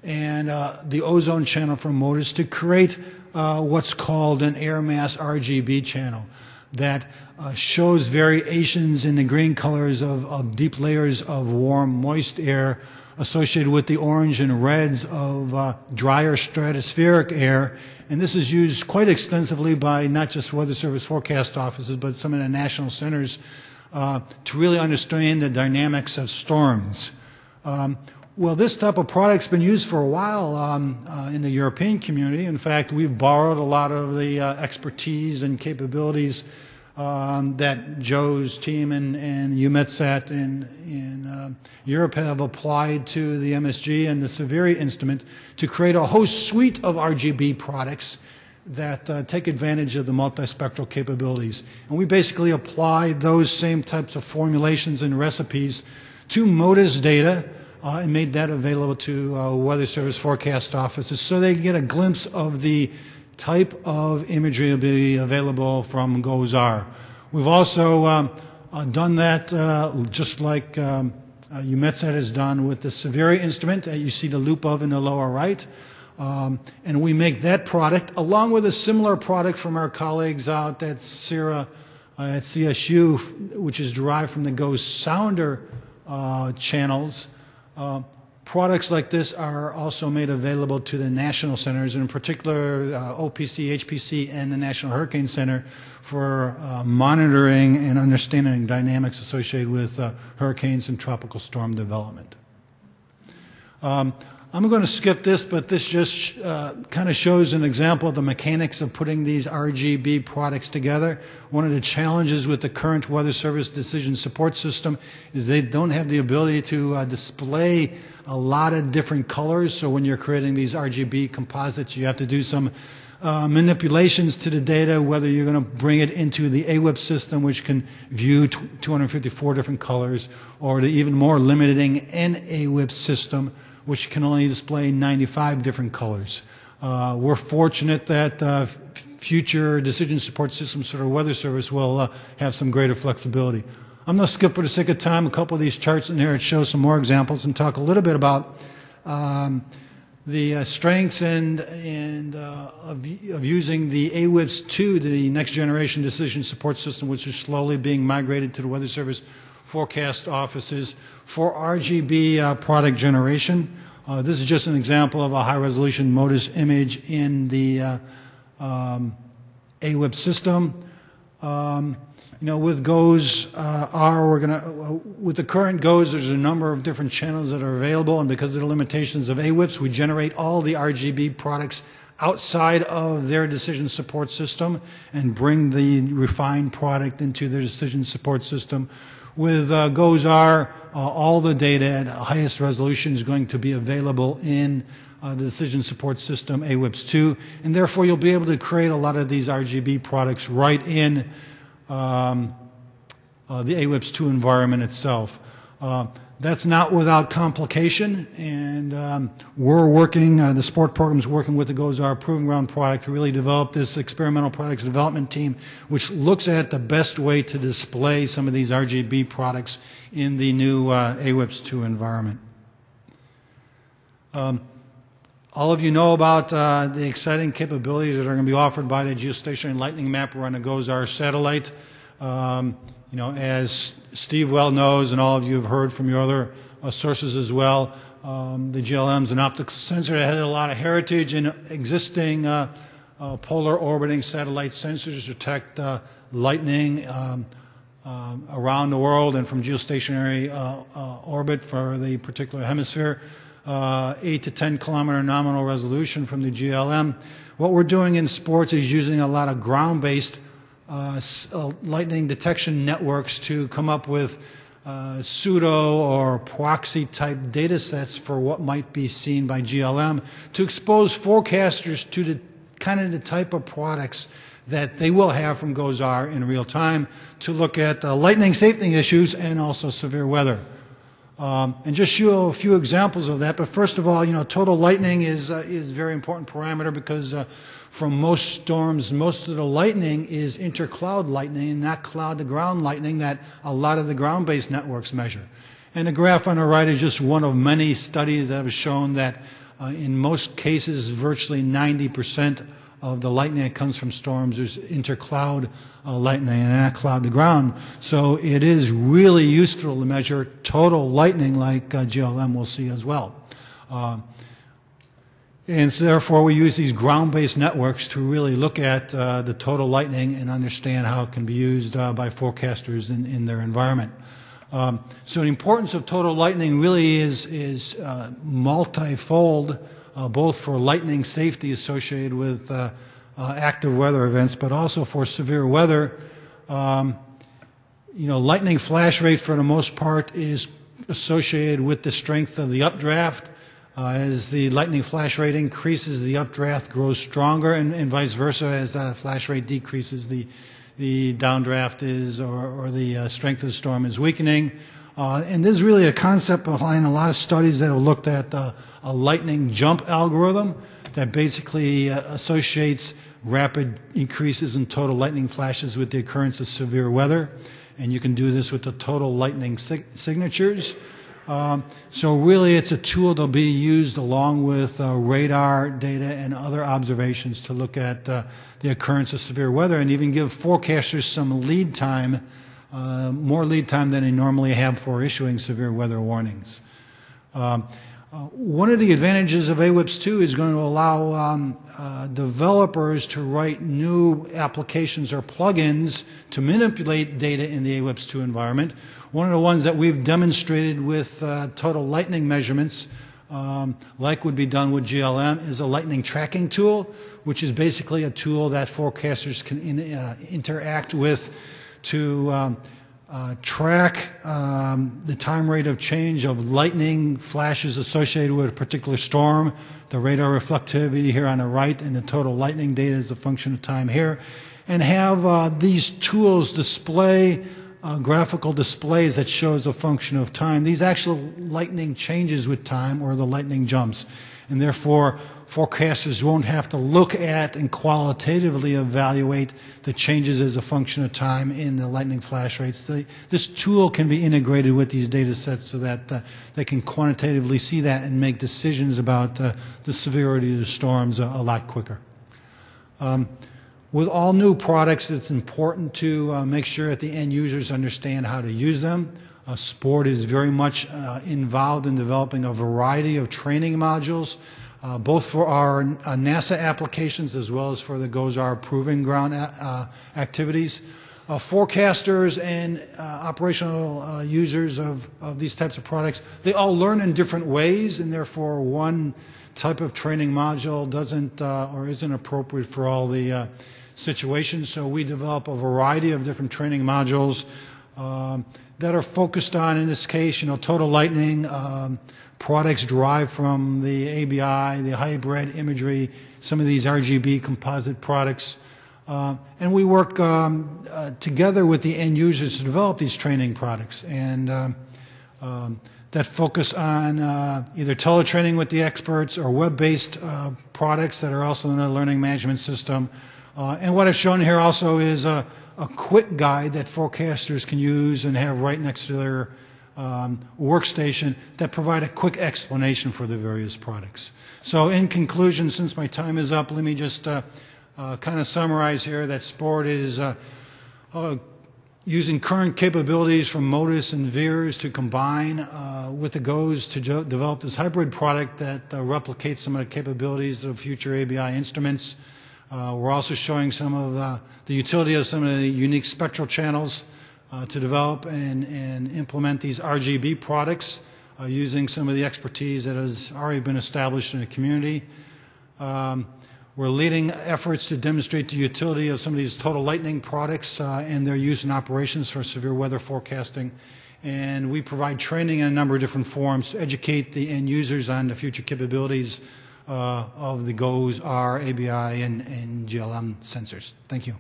and the ozone channel from MODIS to create what's called an air mass RGB channel that shows variations in the green colors of deep layers of warm, moist air associated with the orange and reds of drier stratospheric air. And this is used quite extensively by not just Weather Service forecast offices, but some of the national centers to really understand the dynamics of storms. Well, this type of product's been used for a while in the European community. In fact, we've borrowed a lot of the expertise and capabilities that Joe's team and EUMETSAT in Europe have applied to the MSG and the Severi instrument to create a whole suite of RGB products that take advantage of the multispectral capabilities. And we basically apply those same types of formulations and recipes to MODIS data and made that available to Weather Service forecast offices so they can get a glimpse of the type of imagery will be available from GOES-R. We've also done that just like EUMETSAT has done with the Severi instrument that you see the loop of in the lower right. And we make that product along with a similar product from our colleagues out at CSU, which is derived from the GOES sounder channels. Products like this are also made available to the national centers, and in particular OPC, HPC, and the National Hurricane Center for monitoring and understanding dynamics associated with hurricanes and tropical storm development. On I'm going to skip this, but this just kind of shows an example of the mechanics of putting these RGB products together. One of the challenges with the current Weather Service decision support system is they don't have the ability to display a lot of different colors. So when you're creating these RGB composites, you have to do some manipulations to the data, whether you're going to bring it into the AWIP system, which can view 254 different colors, or the even more limiting NAWIP system, which can only display 95 different colors. We're fortunate that future decision support systems for the Weather Service will have some greater flexibility. I'm going to skip for the sake of time a couple of these charts in here and show some more examples and talk a little bit about the strengths of using the AWIPS 2, the next generation decision support system, which is slowly being migrated to the Weather Service forecast offices for RGB product generation. This is just an example of a high-resolution MODIS image in the AWIP system. With GOES with the current GOES, there's a number of different channels that are available, and because of the limitations of AWIPS, we generate all the RGB products outside of their decision support system and bring the refined product into their decision support system. With GOES-R, all the data at highest resolution is going to be available in the decision support system AWIPS 2, and therefore you'll be able to create a lot of these RGB products right in the AWIPS 2 environment itself. That's not without complication, and we're working, the support program's working with the GOES-R Proving Ground product to really develop this experimental products development team, which looks at the best way to display some of these RGB products in the new AWIPS 2 environment. All of you know about the exciting capabilities that are going to be offered by the geostationary lightning mapper on the GOES-R satellite. As Steve well knows, and all of you have heard from your other sources as well, the GLM is an optical sensor that has a lot of heritage in existing polar orbiting satellite sensors to detect lightning around the world and from geostationary orbit for the particular hemisphere. 8 to 10 kilometer nominal resolution from the GLM. What we're doing in sports is using a lot of ground-based lightning detection networks to come up with pseudo or proxy type data sets for what might be seen by GLM to expose forecasters to the type of products that they will have from GOES-R in real time to look at lightning safety issues and also severe weather. And just show a few examples of that. But first of all, total lightning is a very important parameter because from most storms, most of the lightning is intercloud lightning and not cloud-to-ground lightning that a lot of the ground-based networks measure. And the graph on the right is just one of many studies that have shown that in most cases, virtually 90% of the lightning that comes from storms is intercloud lightning and not cloud to ground. So it is really useful to measure total lightning like GLM will see as well. And so therefore we use these ground-based networks to really look at the total lightning and understand how it can be used by forecasters in their environment. So the importance of total lightning really is multifold, both for lightning safety associated with active weather events, but also for severe weather. Lightning flash rate for the most part is associated with the strength of the updraft. As the lightning flash rate increases, the updraft grows stronger, and vice versa. As the flash rate decreases, the downdraft is, or the strength of the storm is weakening. And this is really a concept behind a lot of studies that have looked at a lightning jump algorithm that basically associates rapid increases in total lightning flashes with the occurrence of severe weather. And you can do this with the total lightning signatures. So really it's a tool that will be used along with radar data and other observations to look at the occurrence of severe weather and even give forecasters some lead time, more lead time than they normally have for issuing severe weather warnings. One of the advantages of AWIPS 2 is going to allow developers to write new applications or plugins to manipulate data in the AWIPS 2 environment. One of the ones that we've demonstrated with total lightning measurements like would be done with GLM, is a lightning tracking tool, which is basically a tool that forecasters can interact with to track the time rate of change of lightning flashes associated with a particular storm, the radar reflectivity here on the right, and the total lightning data is a function of time here, and have these tools display graphical displays that shows a function of time. These actual lightning changes with time, or the lightning jumps, and therefore forecasters won't have to look at and qualitatively evaluate the changes as a function of time in the lightning flash rates. This tool can be integrated with these data sets so that they can quantitatively see that and make decisions about the severity of the storms a lot quicker. With all new products, it's important to make sure that the end users understand how to use them. Sport is very much involved in developing a variety of training modules, both for our NASA applications as well as for the GOES-R proving ground activities. Forecasters and operational users of these types of products, they all learn in different ways, and therefore one type of training module doesn't or isn't appropriate for all the situations. So we develop a variety of different training modules that are focused on, in this case, total lightning, products derived from the ABI, the hybrid imagery, some of these RGB composite products. And we work together with the end users to develop these training products, and that focus on either teletraining with the experts or web-based products that are also in a learning management system. And what I've shown here also is a quick guide that forecasters can use and have right next to their workstation that provide a quick explanation for the various products. So in conclusion, since my time is up, let me just kind of summarize here that SPORT is using current capabilities from MODIS and VIIRS to combine with the GOES to develop this hybrid product that replicates some of the capabilities of future ABI instruments. We're also showing some of the utility of some of the unique spectral channels to develop and implement these RGB products using some of the expertise that has already been established in the community. We're leading efforts to demonstrate the utility of some of these total lightning products and their use in operations for severe weather forecasting. And we provide training in a number of different forms to educate the end users on the future capabilities of the GOES-R, ABI, and GLM sensors. Thank you.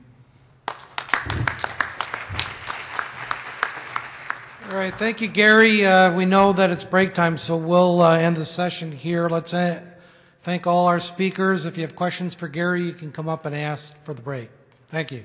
All right, thank you, Gary. We know that it's break time, so we'll end the session here. Let's thank all our speakers. If you have questions for Gary, you can come up and ask for the break. Thank you.